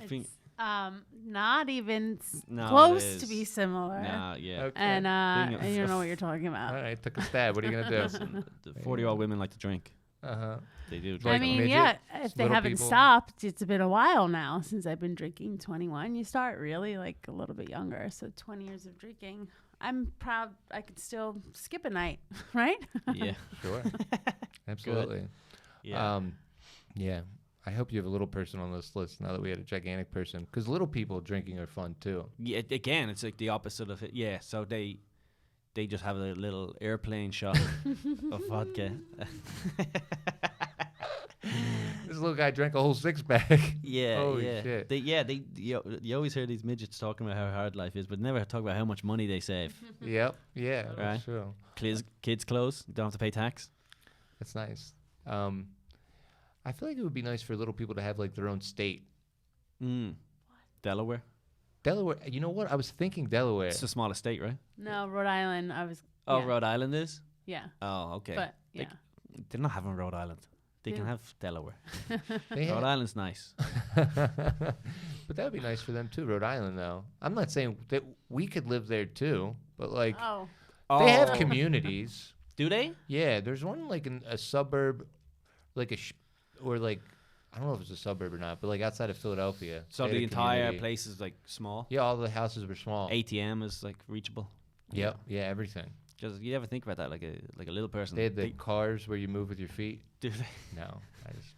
Think- It's not even No, it close to is. be similar. Nah, yeah. Okay. And Being a and you don't know what you're talking All about. right, took a stab. What are you going to do? Listen, the 40-year-old women like to drink. Uh-huh. They do. I drink. mean, midget, yeah, if they little haven't people. stopped, it's been a while now since I've been drinking. 21, you start really like a little bit younger. So 20 years of drinking. I'm proud I could still skip a night, right? yeah. Sure. Absolutely. Yeah. Yeah. I hope you have a little person on this list now that we had a gigantic person. Because little people drinking are fun, too. Yeah, again, it's like the opposite of it. Yeah, so they just have a little airplane shot of vodka. This little guy drank a whole six-pack. Yeah, Holy yeah. shit. You always hear these midgets talking about how hard life is, but never talk about how much money they save. Yep. Yeah, Right. that's true. Kids clothes, don't have to pay tax. That's nice. I feel like it would be nice for little people to have, like, their own state. Delaware. Delaware. You know what? I was thinking Delaware. It's a small state, right? No, Rhode Island. Oh, yeah. Rhode Island is? Yeah. Oh, okay. But yeah. They're not having Rhode Island. They can Yeah. have Delaware. They Rhode have- Island's nice. But that would be nice for them too, Rhode Island. Though I'm not saying that we could live there too, but like Oh. they have communities. Do they? Yeah, there's one like in a suburb, like or like I don't know if it's a suburb or not, but like outside of Philadelphia. So they had the a entire community. place is like small. Yeah, all the houses were small. ATM is like reachable. Yep. Yeah, everything. Because you ever think about that, like a little person. They had the cars where you move with your feet. do they? No, I just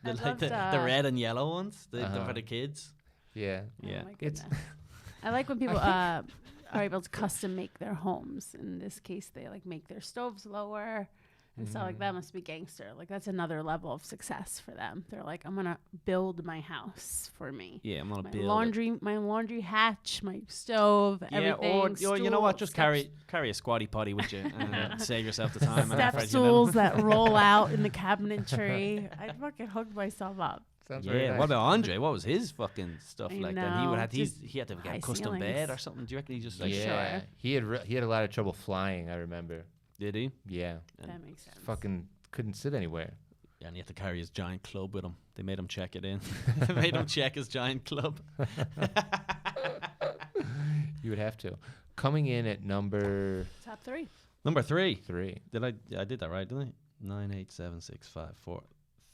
I like loved, the red and yellow ones. They're Uh-huh. for the kids. yeah. Yeah. Oh my It's- goodness. I like when people are able to custom make their homes. In this case, they like make their stoves lower and stuff like that. Must be gangster. Like that's another level of success for them. They're like, I'm gonna build my house for me. Yeah, I'm gonna My build it. my laundry hatch, my stove, Yeah, everything. or you know what? stool, Just steps- carry a squatty potty with you and save yourself the time. and step fridge stools that roll out in the cabinetry. I'd fucking hook myself up. Sounds very Yeah. nice. What about Andre? What was his fucking stuff I like that? He would know, have just he had to get high a custom bed ceilings. or something. Do you reckon he just like yeah, Sure. he had a lot of trouble flying. I remember. did he? Yeah, That makes sense. fucking couldn't sit anywhere. Yeah, and he had to carry his giant club with him. They made him check it in. They made him check his giant club. You would have to. Coming in at number Top 3. Number 3. 3. I did that right, didn't I? 9, 8, 7, 6, 5, 4,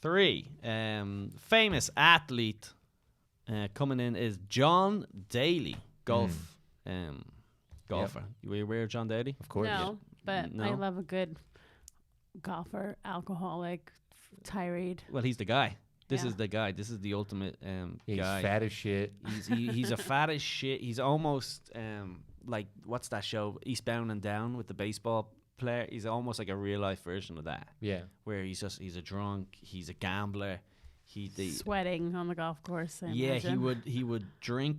3. Famous athlete coming in is John Daly, golfer. You were aware of John Daly? Of course. No, but I No? love a good golfer, alcoholic, tirade. Well, he's the guy. This Yeah. is the guy. This is the ultimate He's guy. fat as shit. He's a fat as shit. He's almost like what's that show, Eastbound and Down, with the baseball player. He's almost like a real life version of that, Yeah. where he's a drunk. He's a gambler. Sweating on the golf course. I Yeah, imagine. he would drink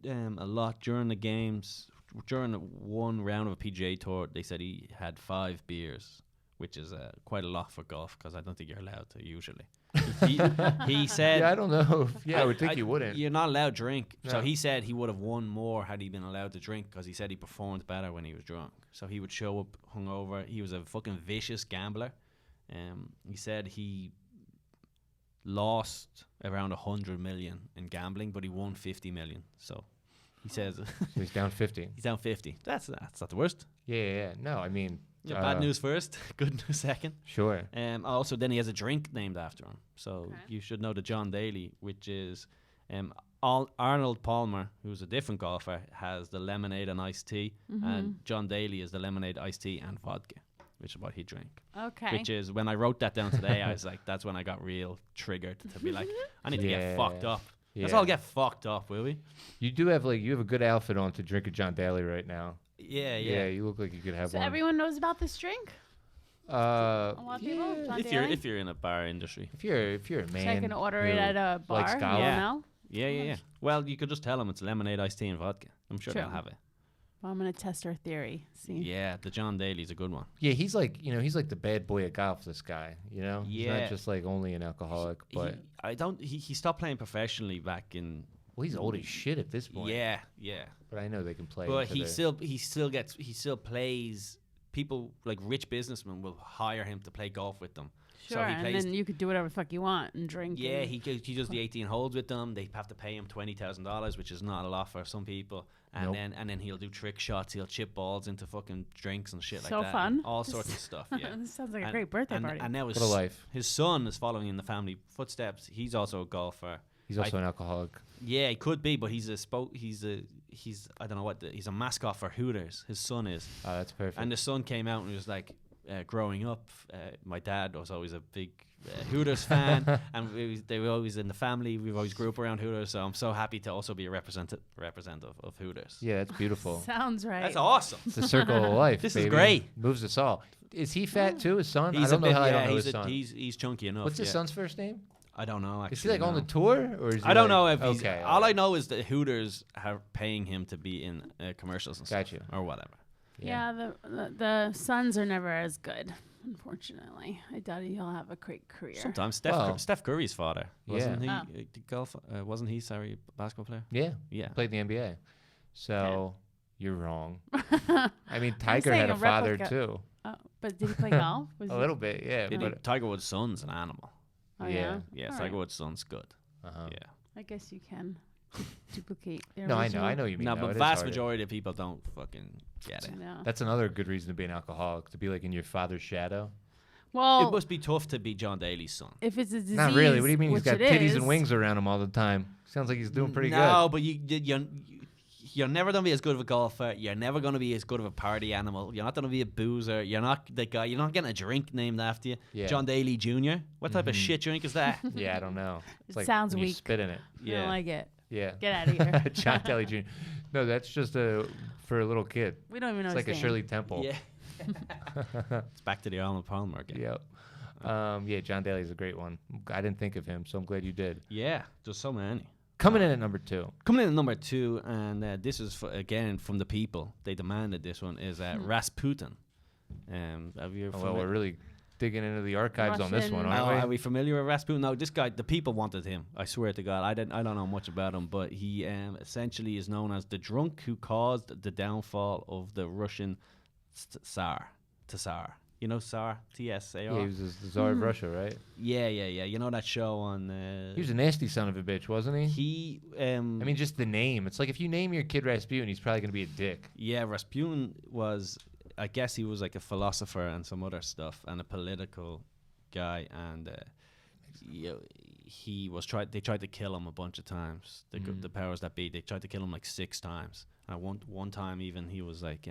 a lot during the games. During one round of a PGA tour, they said he had 5 beers, which is quite a lot for golf because I don't think you're allowed to usually. He said, Yeah, I don't know. I would think you wouldn't. You're not allowed to drink. So No. he said he would have won more had he been allowed to drink because he said he performed better when he was drunk. So he would show up hungover. He was a fucking vicious gambler. He said he lost around 100 million in gambling, but he won 50 million. So he says So he's down 50. he's down 50. That's not the worst. Yeah. No, I mean. Yeah, bad news first, good news second. Sure. Also, then he has a drink named after him. So Okay. you should know the John Daly, which is Arnold Palmer, who's a different golfer, has the lemonade and iced tea, and John Daly is the lemonade, iced tea, and vodka, which is what he drank. Okay. Which is when I wrote that down today, I was like, that's when I got real triggered to be like, I need to get Yeah. fucked up. Let's Yeah. all get fucked up, will we? You do have you have a good outfit on to drink a John Daly right now. Yeah, Yeah, you look like you could have so one. everyone knows about this drink? A A lot of people? yeah. John If Daly? you're in a bar industry. If you're a man, So I can order it who at a bar? likes You golf. Yeah. know? Yeah. Well, you could just tell them it's lemonade, iced tea, and vodka. I'm sure True. they'll have it. Well, I'm going to test our theory. See. Yeah, the John Daly's a good one. Yeah, he's like he's like the bad boy of golf. This guy, he's Yeah. not just like only an alcoholic, but He stopped playing professionally back in. well, he's old as shit at this point. Yeah. but I know they can play. But into he still plays. People like rich businessmen will hire him to play golf with them. Sure, So he and plays. then you could do whatever the fuck you want and drink. Yeah, and he does the 18 holes with them. They have to pay him $20,000, which is not a lot for some people. And Nope. then he'll do trick shots. He'll chip balls into fucking drinks and shit like So that. fun. And all sorts of stuff. Yeah. This sounds like a great birthday and, party. And now What a life. his son is following in the family footsteps. He's also a golfer. He's also an alcoholic. Yeah, he could be, but he's I don't know what he's a mascot for Hooters. His son is, Oh, that's perfect. and the son came out and he was like, growing up, my dad was always a big Hooters fan, and they were always in the family. We've always grew up around Hooters, so I'm so happy to also be a representative of Hooters. yeah, that's beautiful. Sounds right. That's awesome. It's the circle of life. This is baby. great. Moves us all. Is he fat too? His son? He's I don't a bit, know how I yeah, don't know his he's, son. he's chunky enough. What's his yeah. son's first name? I don't know. Actually, Is he like on no. the tour or is he I don't like- know if he's. okay. All I know is that Hooters are paying him to be in commercials and Got stuff, you. or whatever. Yeah, the sons are never as good. unfortunately. I doubt he'll have a great career. Sometimes Well, Steph Curry's father wasn't yeah. he? Golf wasn't he? Sorry, basketball player. Yeah. Yeah. Played in the NBA. So you're wrong. I I mean, Tiger had a father too. Oh, but did he play golf? A little bit, yeah. But Tiger Woods' son's an animal. Oh, yeah. Yeah, All Tiger right. Woods' son's good. uh-huh. Yeah. I guess you can duplicate. The No, I original. know you mean. No, though. but It is vast harder. majority of people don't fucking get it. No. That's another good reason to be an alcoholic, to be like in your father's shadow. Well, It must be tough to be John Daly's son. if it's a disease, Not really. What do you mean he's which got it titties is, and wings around him all the time? Sounds like he's doing pretty No, but you're never gonna be as good of a golfer. You're never gonna be as good of a party animal. You're not gonna be a boozer. You're not the guy. You're not getting a drink named after you. Yeah. John Daly Jr. What type of shit drink is that? good. Yeah, I don't know. It's It like sounds when you weak. spit in it. I don't like it. Yeah. Get out of here. John Daly Jr. No, that's just for a little kid. We don't even know It's like a his name. Shirley Temple. Yeah. It's back to the Arnold Palmer again. Yep. Yeah, John Daly's a great one. I didn't think of him, so I'm glad you did. Yeah, there's so many. Coming in at number 2. Coming in at number 2, and this is again from the people. They demanded this one is Rasputin. Have you? Well, we're really digging into the archives on this one, Russian- aren't Are we familiar with Rasputin? No, this guy, the people wanted him. I swear to God, I don't know much about him, but he essentially is known as the drunk who caused the downfall of the Russian Tsar. You know Tsar? T-S-A-R? Yeah, he was the Tsar of Russia, right? Yeah. You know that show on... He was a nasty son of a bitch, wasn't he? He... I mean, just the name. It's like if you name your kid Rasputin, he's probably going to be a dick. Yeah, Rasputin was... I guess he was like a philosopher and some other stuff and a political guy, and he was they tried to kill him a bunch of times. The powers that be, they tried to kill him like 6 times. And one time even he was like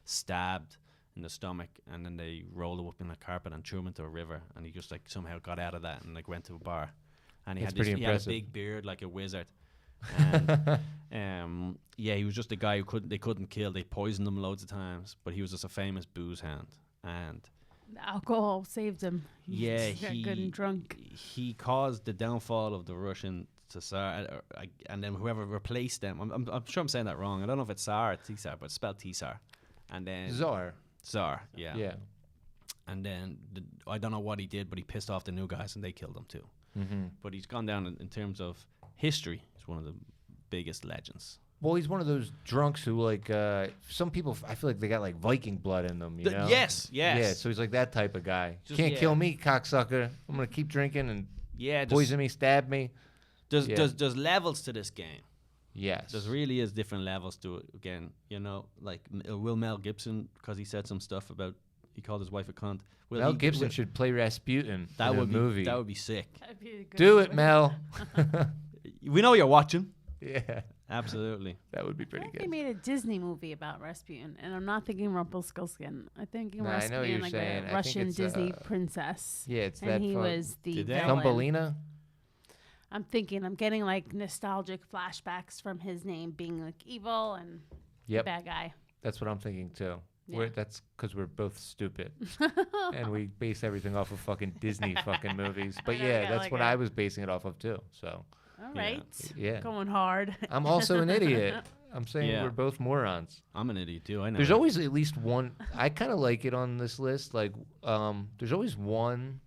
stabbed in the stomach, and then they rolled him up in a carpet and threw him into a river, and he just like somehow got out of that and like went to a bar, and he That's had pretty he had a impressive. big beard like a wizard. And he was just a guy who they couldn't kill. They poisoned him loads of times, but he was just a famous booze hound. And The alcohol saved him. yeah, He got good and drunk. He caused the downfall of the Russian Tsar, and then whoever replaced them. I'm sure I'm saying that wrong. I don't know if it's Tsar or Tsar, but it's spelled Tsar. And then Tsar, yeah. Yeah. And then I don't know what he did, but he pissed off the new guys, and they killed him too. Mm-hmm. But he's gone down in terms of history. He's one of the biggest legends. Well, he's one of those drunks who, like, some people, I feel like they got, like, Viking blood in them, you know? Yes. Yeah, so he's like that type of guy. Just- Can't yeah. kill me, cocksucker. I'm going to keep drinking and Yeah, poison me, stab me. There's levels to this game. Yes. There really is different levels to it. Again, you know, like will Mel Gibson, because he said some stuff about he called his wife a cunt. Mel Gibson should play Rasputin in a movie. That would be sick. That'd be a good Do movie. it, Mel. We know you're watching. Yeah, Absolutely. that would be I pretty think they good. made a Disney movie about Rasputin, and I'm not thinking Rumpelstiltskin. I'm thinking Nah, I know what Rasputin, you're like saying. I a think Russian it's, Disney princess. Yeah, it's And that he fun. was the Did they? villain. Thumbelina? I'm getting like nostalgic flashbacks from his name being like evil and Yep, bad guy. that's what I'm thinking too. Yeah. That's because we're both stupid, and we base everything off of fucking Disney fucking movies. But know, yeah, yeah, that's like what it. I was basing it off of too. So All right. yeah. Going hard. I'm also an idiot. I'm saying Yeah. we're both morons. I'm an idiot too. I know. There's always at least one. I kind of like it on this list. Like, there's always one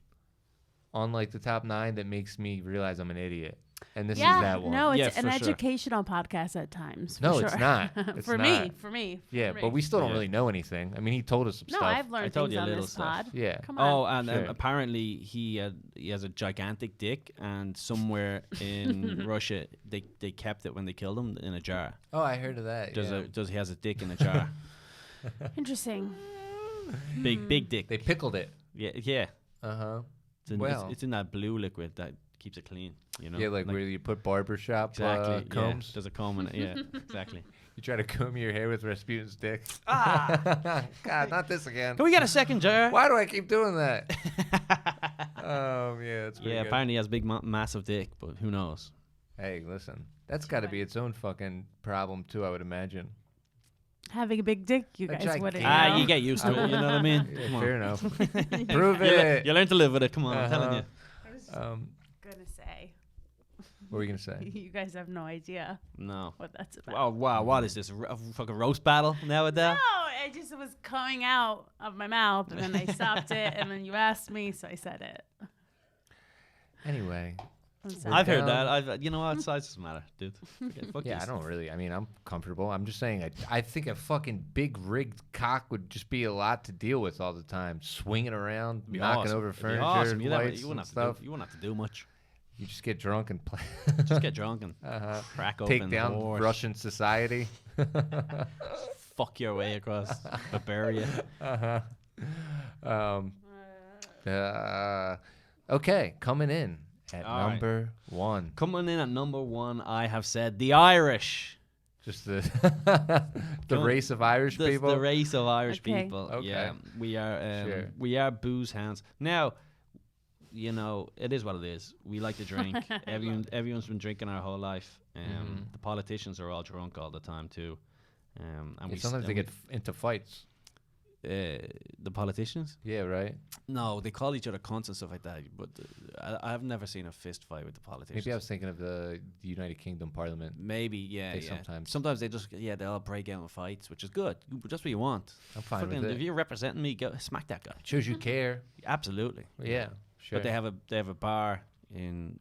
on like the top 9 that makes me realize I'm an idiot, and this is that one. No, it's Yeah, an for sure. educational podcast at times. No, for it's sure. not. It's for not. me. Yeah, for but me. we still don't Yeah. really know anything. I mean, he told us some No, stuff. I've learned I told things you a on little this stuff. pod. Yeah. Come on. Oh, and Sure. apparently he has a gigantic dick, and somewhere in Russia they kept it when they killed him in a jar. Oh, I heard of that. Does he has a dick in a jar? Interesting. big dick. They pickled it. Yeah. Uh huh. It's, it's in that blue liquid that keeps it clean. You know. Yeah, like where you put barbershop exactly combs. Yeah, there's a comb in it. Yeah, exactly. You try to comb your hair with Rasputin's dick. God, not this again. Can we get a second jar? Why do I keep doing that? Yeah, it's pretty Yeah, good. apparently he has big, massive dick, but who knows? Hey, listen, that's got to be its own fucking problem too. I would imagine. Having a big dick, you A guys wouldn't gigantic- know. You get used to it. You know what I mean? Yeah, Come on. fair enough. Prove You it. learn to live with it. Come on, I'm telling you. I was Um, gonna say. What were you gonna say? You guys have no idea No. what that's about. Oh, wow. What is this? A fucking roast battle now, Adele? No, it just was coming out of my mouth, and then I stopped it, and then you asked me, so I said it. Anyway. I'm sorry. I've heard that. You know what? Size doesn't matter, dude. Fuck Yeah, you. I don't really. I mean, I'm comfortable. I'm just saying. I think a fucking big rigged cock would just be a lot to deal with all the time, swinging around, It'd be knocking awesome. over It'd be furniture, awesome. lights, You wouldn't and have to stuff. you wouldn't have to do much. You just get drunk and play. Just get drunk and crack open Take down whores. Russian society. Fuck your way across Bavaria. Okay, coming in at All right. number 1. Coming in at number 1, I have said the Irish. Just the race of Irish people. The race of Irish Okay. people. Okay. Yeah, we are. Sure. We are booze hounds. Now, you know, it is what it is. We like to drink. Everyone's been drinking our whole life. The politicians are all drunk all the time too. And Yeah, sometimes they get into fights. the politicians. Yeah, right. No, they call each other cunts and stuff like that. But I've never seen a fist fight with the politicians. Maybe I was thinking of the United Kingdom Parliament. Maybe, yeah, They yeah. sometimes. they just, they all break out in fights, which is good. That's what you want. I'm fine Fucking, with if it. you're representing me, go smack that guy. Shows you care. Absolutely. Yeah, sure. But they have a bar in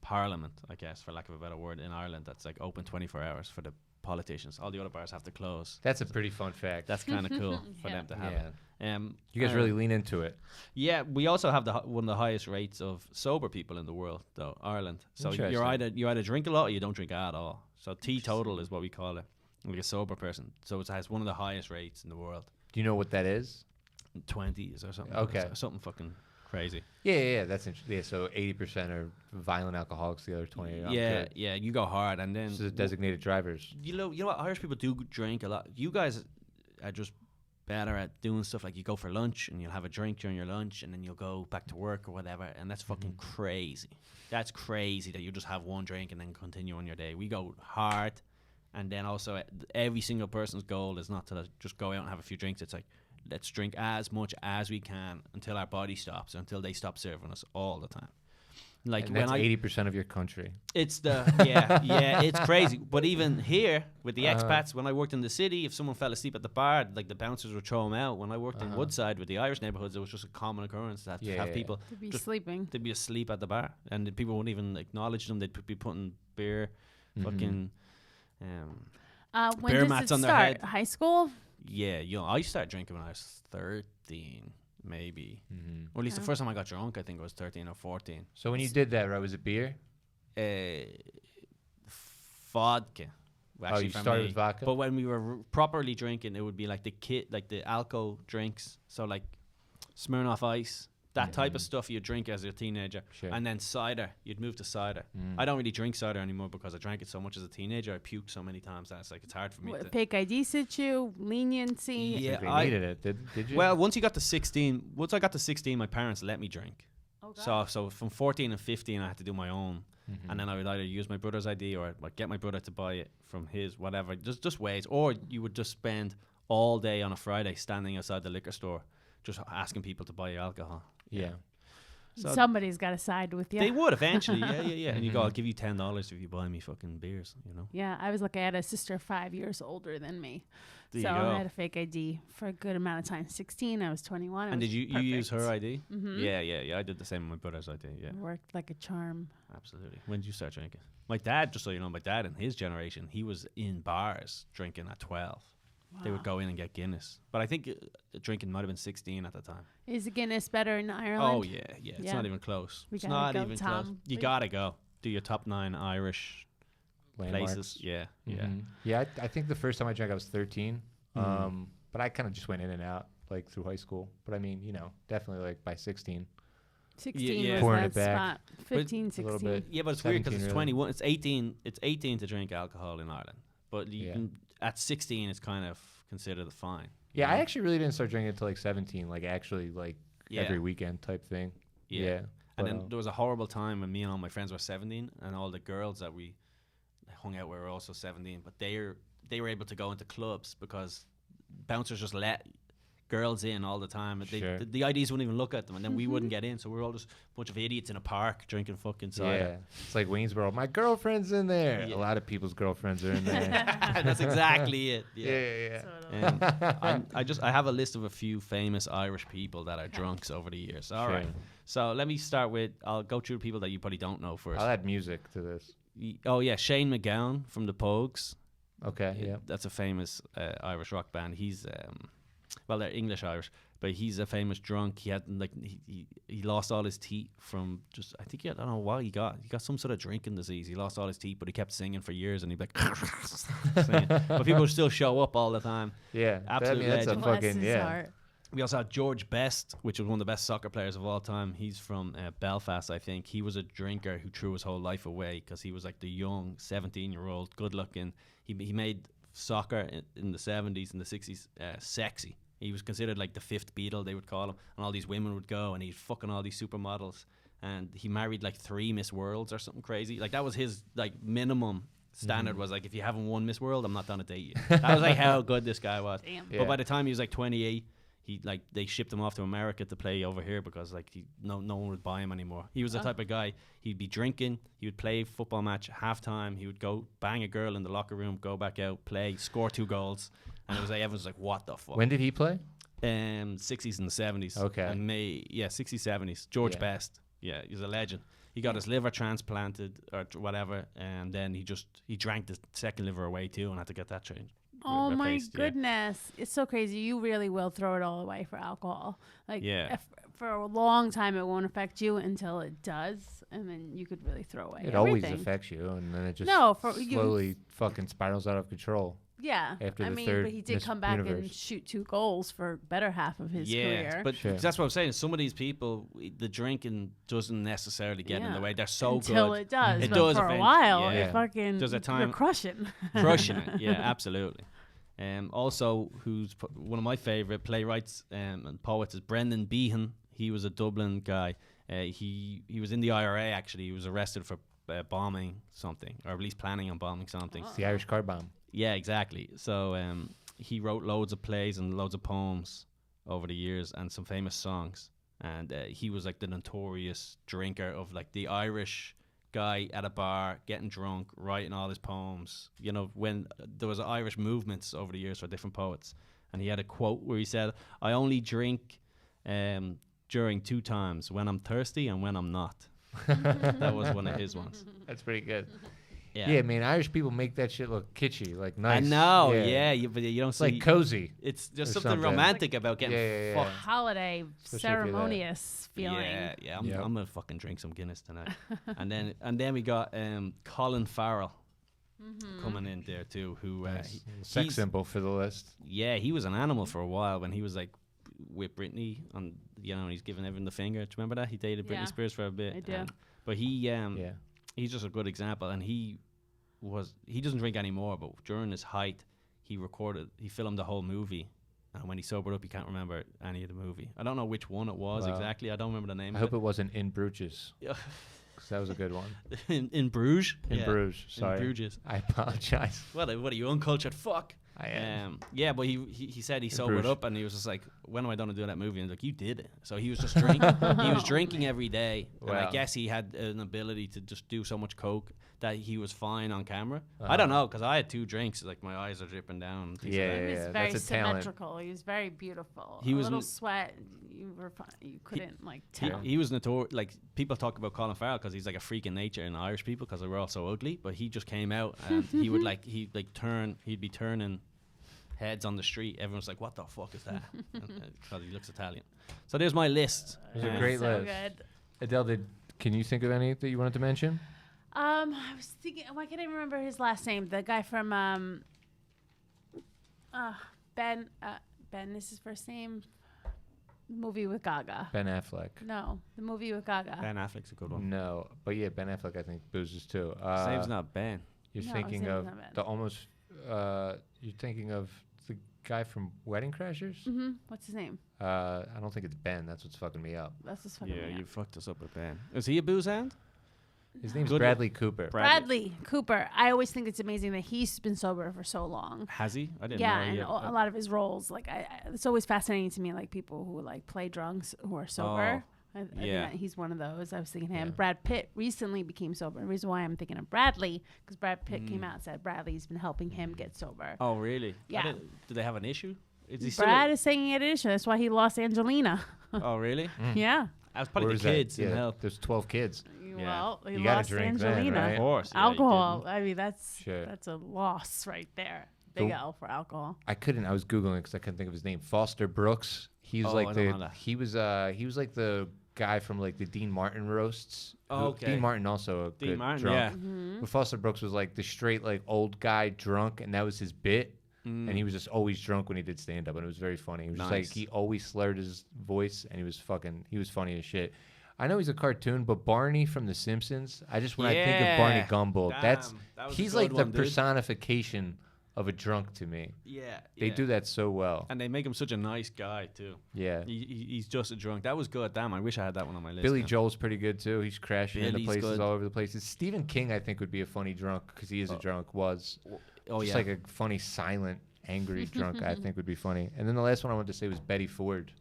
Parliament, I guess, for lack of a better word, in Ireland that's like open 24 hours for the politicians. All the other bars have to close. That's a pretty fun fact. That's kind of cool for Yeah. them to have Yeah. it. You guys really lean into it. Yeah, we also have one of the highest rates of sober people in the world, though, Ireland. So you either drink a lot or you don't drink at all. So teetotal is what we call it, like a sober person. So it has one of the highest rates in the world. Do you know what that is? 20s or something. Okay. Something fucking crazy. Yeah. That's interesting. Yeah, so 80% are violent alcoholics. The other 20 are Yeah, good. yeah. You go hard, and then This is designated drivers. you know what? Irish people do drink a lot. You guys are just better at doing stuff like you go for lunch and you'll have a drink during your lunch and then you'll go back to work or whatever, and that's fucking crazy. That's crazy that you just have one drink and then continue on your day. We go hard, and then also every single person's goal is not to just go out and have a few drinks. It's like, let's drink as much as we can until our body stops, until they stop serving us all the time. Like And when that's 80% of your country. it's it's crazy. But even here with the expats, when I worked in the city, if someone fell asleep at the bar, like the bouncers would throw them out. When I worked in Woodside with the Irish neighborhoods, it was just a common occurrence to have people To be just sleeping. they'd be asleep at the bar, and the people wouldn't even acknowledge them. They'd be putting beer, fucking, When bear does mats it on their start? head. High school? yeah. You know, I started drinking when I was 13, maybe, or at least the Okay. first time I got drunk, I think I was 13 or 14. So when you did that, right, was it beer? Vodka. Actually, you for started me. with vodka? But when we were properly drinking, it would be like the alco drinks. So like Smirnoff Ice, that type of stuff you drink as a teenager. Sure. And then cider, you'd move to cider. I don't really drink cider anymore because I drank it so much as a teenager. I puked so many times that it's hard for me to. Fake ID situ, leniency. Yeah, They I- needed it. Did you? Well, once I got to 16, my parents let me drink. Oh, God. So from 14 and 15, I had to do my own. And then I would either use my brother's ID or I'd get my brother to buy it from his, whatever, just ways. Or you would just spend all day on a Friday standing outside the liquor store just asking people to buy you alcohol. yeah. So Somebody's got to side with you. they would eventually, yeah. And you go, I'll give you $10 if you buy me fucking beers, you know. Yeah, I was lucky. I had a sister 5 years older than me. There so you go. I had a fake ID for a good amount of time. 16, I was 21. And did you use her ID? Mm-hmm. Yeah. I did the same with my brother's ID, yeah. Worked like a charm. Absolutely. When did you start drinking? My dad, just so you know, my dad in his generation, he was in bars drinking at 12. They would go in and get Guinness. But I think drinking might have been 16 at the time. Is Guinness better in Ireland? Oh, yeah. It's Yeah. not even close. We It's gotta not go, even Tom. close. You We- got to go. Do your top 9 Irish Landmarks. places. Yeah. Yeah, I think the first time I drank, I was 13. But I kind of just went in and out, like, through high school. But I mean, definitely, like, by 16. 16 yeah. was Pouring that it back. spot. 15, a little 16. bit. Yeah, but it's weird because 17 it's really. 21. It's 18 to drink alcohol in Ireland. But you can, at 16, it's kind of considered fine. Yeah, I actually really didn't start drinking until, like, 17. Like, actually, like, Yeah. every weekend type thing. Yeah. But, And then there was a horrible time when me and all my friends were 17, and all the girls that we hung out with were also 17. But they were able to go into clubs because bouncers just let girls in all the time. Sure. The IDs wouldn't even look at them, and then we wouldn't get in. So we were all just a bunch of idiots in a park drinking fucking cider. Yeah, it's like Waynesboro. My girlfriend's in there. Yeah. A lot of people's girlfriends are in there. That's exactly it. yeah. I have a list of a few famous Irish people that are drunks over the years. All right. So let me start with, I'll go through the people that you probably don't know first. I'll add music to this. Oh yeah, Shane MacGowan from the Pogues. Okay, yeah. That's a famous Irish rock band. He's well, they're English Irish, but he's a famous drunk. He had he lost all his teeth from just, I think, I don't know what he got some sort of drinking disease. He lost all his teeth, but he kept singing for years, and he'd be like singing. But people would still show up all the time. Yeah, Absolute that's a legend. fucking yeah. We also had George Best, which was one of the best soccer players of all time. He's from Belfast, I think. He was a drinker who threw his whole life away because he was like the young 17-year-old, good-looking. He made soccer in the 70s and the 60s sexy. He was considered like the fifth Beatle, they would call him. And all these women would go, and he'd fucking all these supermodels. And he married like 3 Miss Worlds or something crazy. Like that was his like minimum standard, was like, if you haven't won Miss World, I'm not gonna date you. That was like how good this guy was. Damn. But by the time he was like 28, they shipped him off to America to play over here because like no one would buy him anymore. He was the type of guy, he'd be drinking, he would play football match at halftime, he would go bang a girl in the locker room, go back out, play, score 2 goals, and it was like everyone's like, what the fuck? When did he play? 60s and 70s. Okay. And 60s, 70s. George Best. Yeah, he's a legend. He got his liver transplanted or whatever, and then he drank the second liver away too and had to get that changed. Oh my goodness. It's so crazy. You really will throw it all away for alcohol. Like for a long time it won't affect you until it does, and then you could really throw away It everything. always affects you, and then it just slowly fucking spirals out of control. Yeah, after the but third he did come back and shoot 2 goals for better half of his career. But that's what I'm saying. Some of these people, the drinking doesn't necessarily get in the way. They're so until good. It does. It but does for a while. Yeah. It fucking There's a time you're crushing. Crushing it. Yeah, absolutely. Also, who's one of my favourite playwrights and poets is Brendan Behan. He was a Dublin guy. He was in the IRA, actually. He was arrested for bombing something, or at least planning on bombing something. It's the Irish car bomb. Yeah, exactly. So he wrote loads of plays and loads of poems over the years and some famous songs. And he was like the notorious drinker of like the Irish guy at a bar getting drunk, writing all his poems. You know, when there was Irish movements over the years for different poets. And he had a quote where he said, "I only drink during 2 times, when I'm thirsty and when I'm not." That was one of his ones. That's pretty good. Yeah, man, Irish people make that shit look kitschy, like nice. I know, but you don't see. Like cozy. It's just something romantic about getting fucked. Holiday, ceremonious feeling. Yeah. I'm gonna fucking drink some Guinness tonight. and then we got Colin Farrell coming in there too, who sex symbol for the list. Yeah, he was an animal for a while when he was like with Britney, and he's giving everyone the finger. Do you remember that? He dated Britney Spears for a bit. I do. But he's just a good example, and he doesn't drink anymore, but during his height he filmed the whole movie, and when he sobered up he can't remember any of the movie. I don't know which one it was exactly. I don't remember the name. I hope it wasn't In Bruges. Because that was a good one. in Bruges? In Bruges, sorry. In Bruges. I apologize. What are you, uncultured fuck? I am. But he said he sobered up, and he was just like, when am I going to do that movie? And like, you did it. So he was just drinking. He was drinking every day. Wow. And I guess he had an ability to just do so much coke that he was fine on camera. I don't know, because I had 2 drinks, like my eyes are dripping down. He was very symmetrical. He was very beautiful. He was a little sweat. You couldn't tell. He was notorious. Like, people talk about Colin Farrell because he's like a freak in nature in Irish people because they were all so ugly. But he just came out and he'd be turning heads on the street. Everyone's like, "What the fuck is that?" Because he looks Italian. So there's my list. It's a great list. Good. Adele, can you think of any that you wanted to mention? I was thinking. Why can't I remember his last name? The guy from Ben. Ben is his first name. Movie with Gaga. Ben Affleck. No, the movie with Gaga. Ben Affleck's a good one. No, but yeah, Ben Affleck I think boozes too. His name's not Ben. You're thinking of the almost. You're thinking of the guy from Wedding Crashers. Mm-hmm. What's his name? I don't think it's Ben. That's what's fucking me up. That's what's fucking me up. You fucked us up with Ben. Is he a booze hand? His name's Good- Bradley Cooper. Bradley Cooper. I always think it's amazing that he's been sober for so long. Has he? I didn't Yeah, know. and a lot of his roles, like it's always fascinating to me, like people who like play drunks who are sober. I think yeah. that he's one of those. I was thinking him. Yeah. Brad Pitt recently became sober. The reason why I'm thinking of Bradley, because Brad Pitt came out and said Bradley's been helping him get sober. Oh, really? Yeah. Do they have an issue? Is he still Brad is saying he had an issue. That's why he lost Angelina. Oh, really? Yeah. I was probably Where the is kids that? in Yeah, hell. there's 12 kids. Well, he You gotta lost drink then, Angelina. right? Of course. yeah, he Alcohol. didn't. I mean, that's Sure. that's a loss right there. Big The- L for alcohol. I was Googling because I couldn't think of his name. Foster Brooks. He was Oh, I like don't know that. he was like the guy from like the Dean Martin roasts. Oh, okay. Dean Martin also a Dean good Martin, drunk. yeah. Mm-hmm. But Foster Brooks was like the straight like old guy drunk, and that was his bit. And he was just always drunk when he did stand up, and it was very funny. He was just like Nice. he always slurred his voice, and he was funny as shit. I know he's a cartoon, but Barney from The Simpsons. I think of Barney Yeah. Gumble. Damn, That was he's a good like the one, dude. personification of a drunk to me. Yeah. They do that so well. And they make him such a nice guy, too. Yeah. He's just a drunk. That was good. Damn, I wish I had that one on my list. Billy now. Joel's pretty good too. He's crashing into Billy's places good. all over the places. Stephen King, I think, would be a funny drunk because he is a drunk. Oh, Just yeah. like a funny, silent, angry drunk. I think would be funny. And then the last one I wanted to say was Betty Ford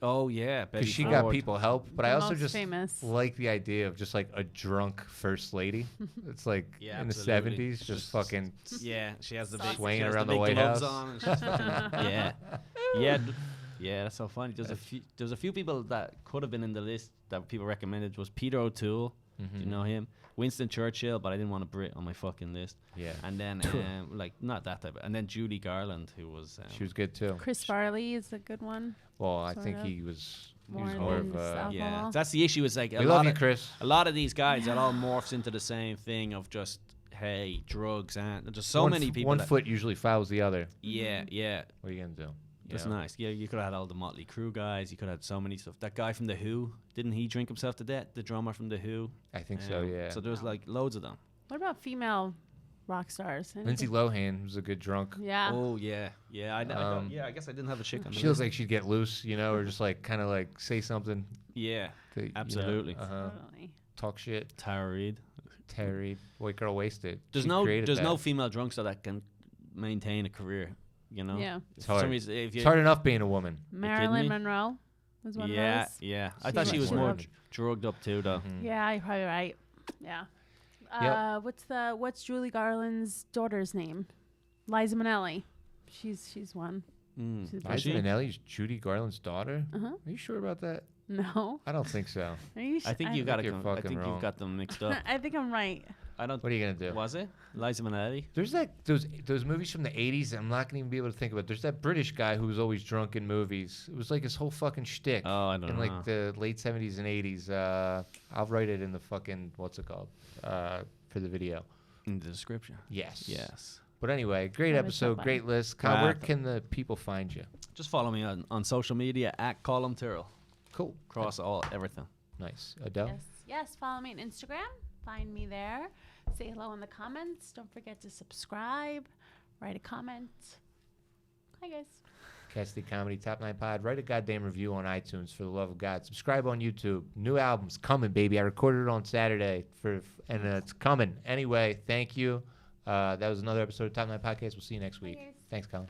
Oh, yeah. Betty because she got Ford. people help. But The I also most just famous. like the idea of just like a drunk first lady. It's like Yeah, in absolutely. the 70s, just fucking. Yeah, she has the Sausage. big Swinging she has around the big White gloves House. on and she's fucking- yeah, yeah, yeah. That's so funny. There's a few people that could have been in the list that people recommended. Was Peter O'Toole? Do you know him? Winston Churchill, but I didn't want a Brit on my fucking list. Yeah. And then like not that type. And then Judy Garland, who was She was good too. Chris Farley is a good one. Well, I sort think of. he was More more in of the a. South. yeah. Alcohol. That's the issue. Is like We love you, Chris. a lot of these guys, it all morphs into the same thing of just hey drugs and there's so One many f- people. One that- foot usually follows the other. Yeah, yeah. What are you gonna do? That's You know? nice. Yeah, you could have had all the Motley Crue guys. You could have had so many stuff. That guy from The Who, didn't he drink himself to death? The drummer from The Who. I think so. Yeah. So there was like loads of them. What about female rock stars? Lindsay Anything? Lohan was a good drunk. Yeah. Oh yeah, yeah. I Um, I guess I didn't have a chick on the She looks list. like she'd get loose, or just like kind of like say something. Yeah, To, Absolutely. Totally. Talk shit. Tara Reid. Terry, white girl wasted. There's She no created there's that. no female drunks that can maintain a career. You know. Yeah. It's For hard. some reason, if you, It's hard enough being a woman. Marilyn me? Monroe was one yeah, of those. yeah. I She thought she was was more drugged. drugged up too, though. Mhm. Yeah, you're probably right. Yeah. What's Julie Garland's daughter's name? Liza Minnelli. She's one. Mm. She's Liza she? Minnelli's Judy Garland's daughter. Uh-huh. Are you sure about that? No. I don't think so. Are you I think you I got think it. you're I fucking think wrong. you've got them mixed up. I think I'm right. I don't. What are you gonna do? Was it Liza Minnelli? There's those movies from the 80s. I'm not gonna even be able to think about. There's that British guy who was always drunk in movies. It was like his whole fucking shtick. Oh, I don't in know. like the late 70s and 80s. I'll write it in the fucking what's it called for the video. In the description. Yes. Yes. But anyway, great That is so episode, funny. great list. Kyle, where Right. can the people find you? Just follow me on social media at Colum Tyrrell. Cool. Across everything. Nice. Adele? Yes. Follow me on Instagram. Find me there. Say hello in the comments. Don't forget to subscribe. Write a comment. Hi, guys. Cassidy Comedy Top 9 Pod. Write a goddamn review on iTunes for the love of God. Subscribe on YouTube. New album's coming, baby. I recorded it on Saturday and it's coming. Anyway, thank you. That was another episode of Top 9 Podcast. We'll see you next week. guys. Thanks, Colin.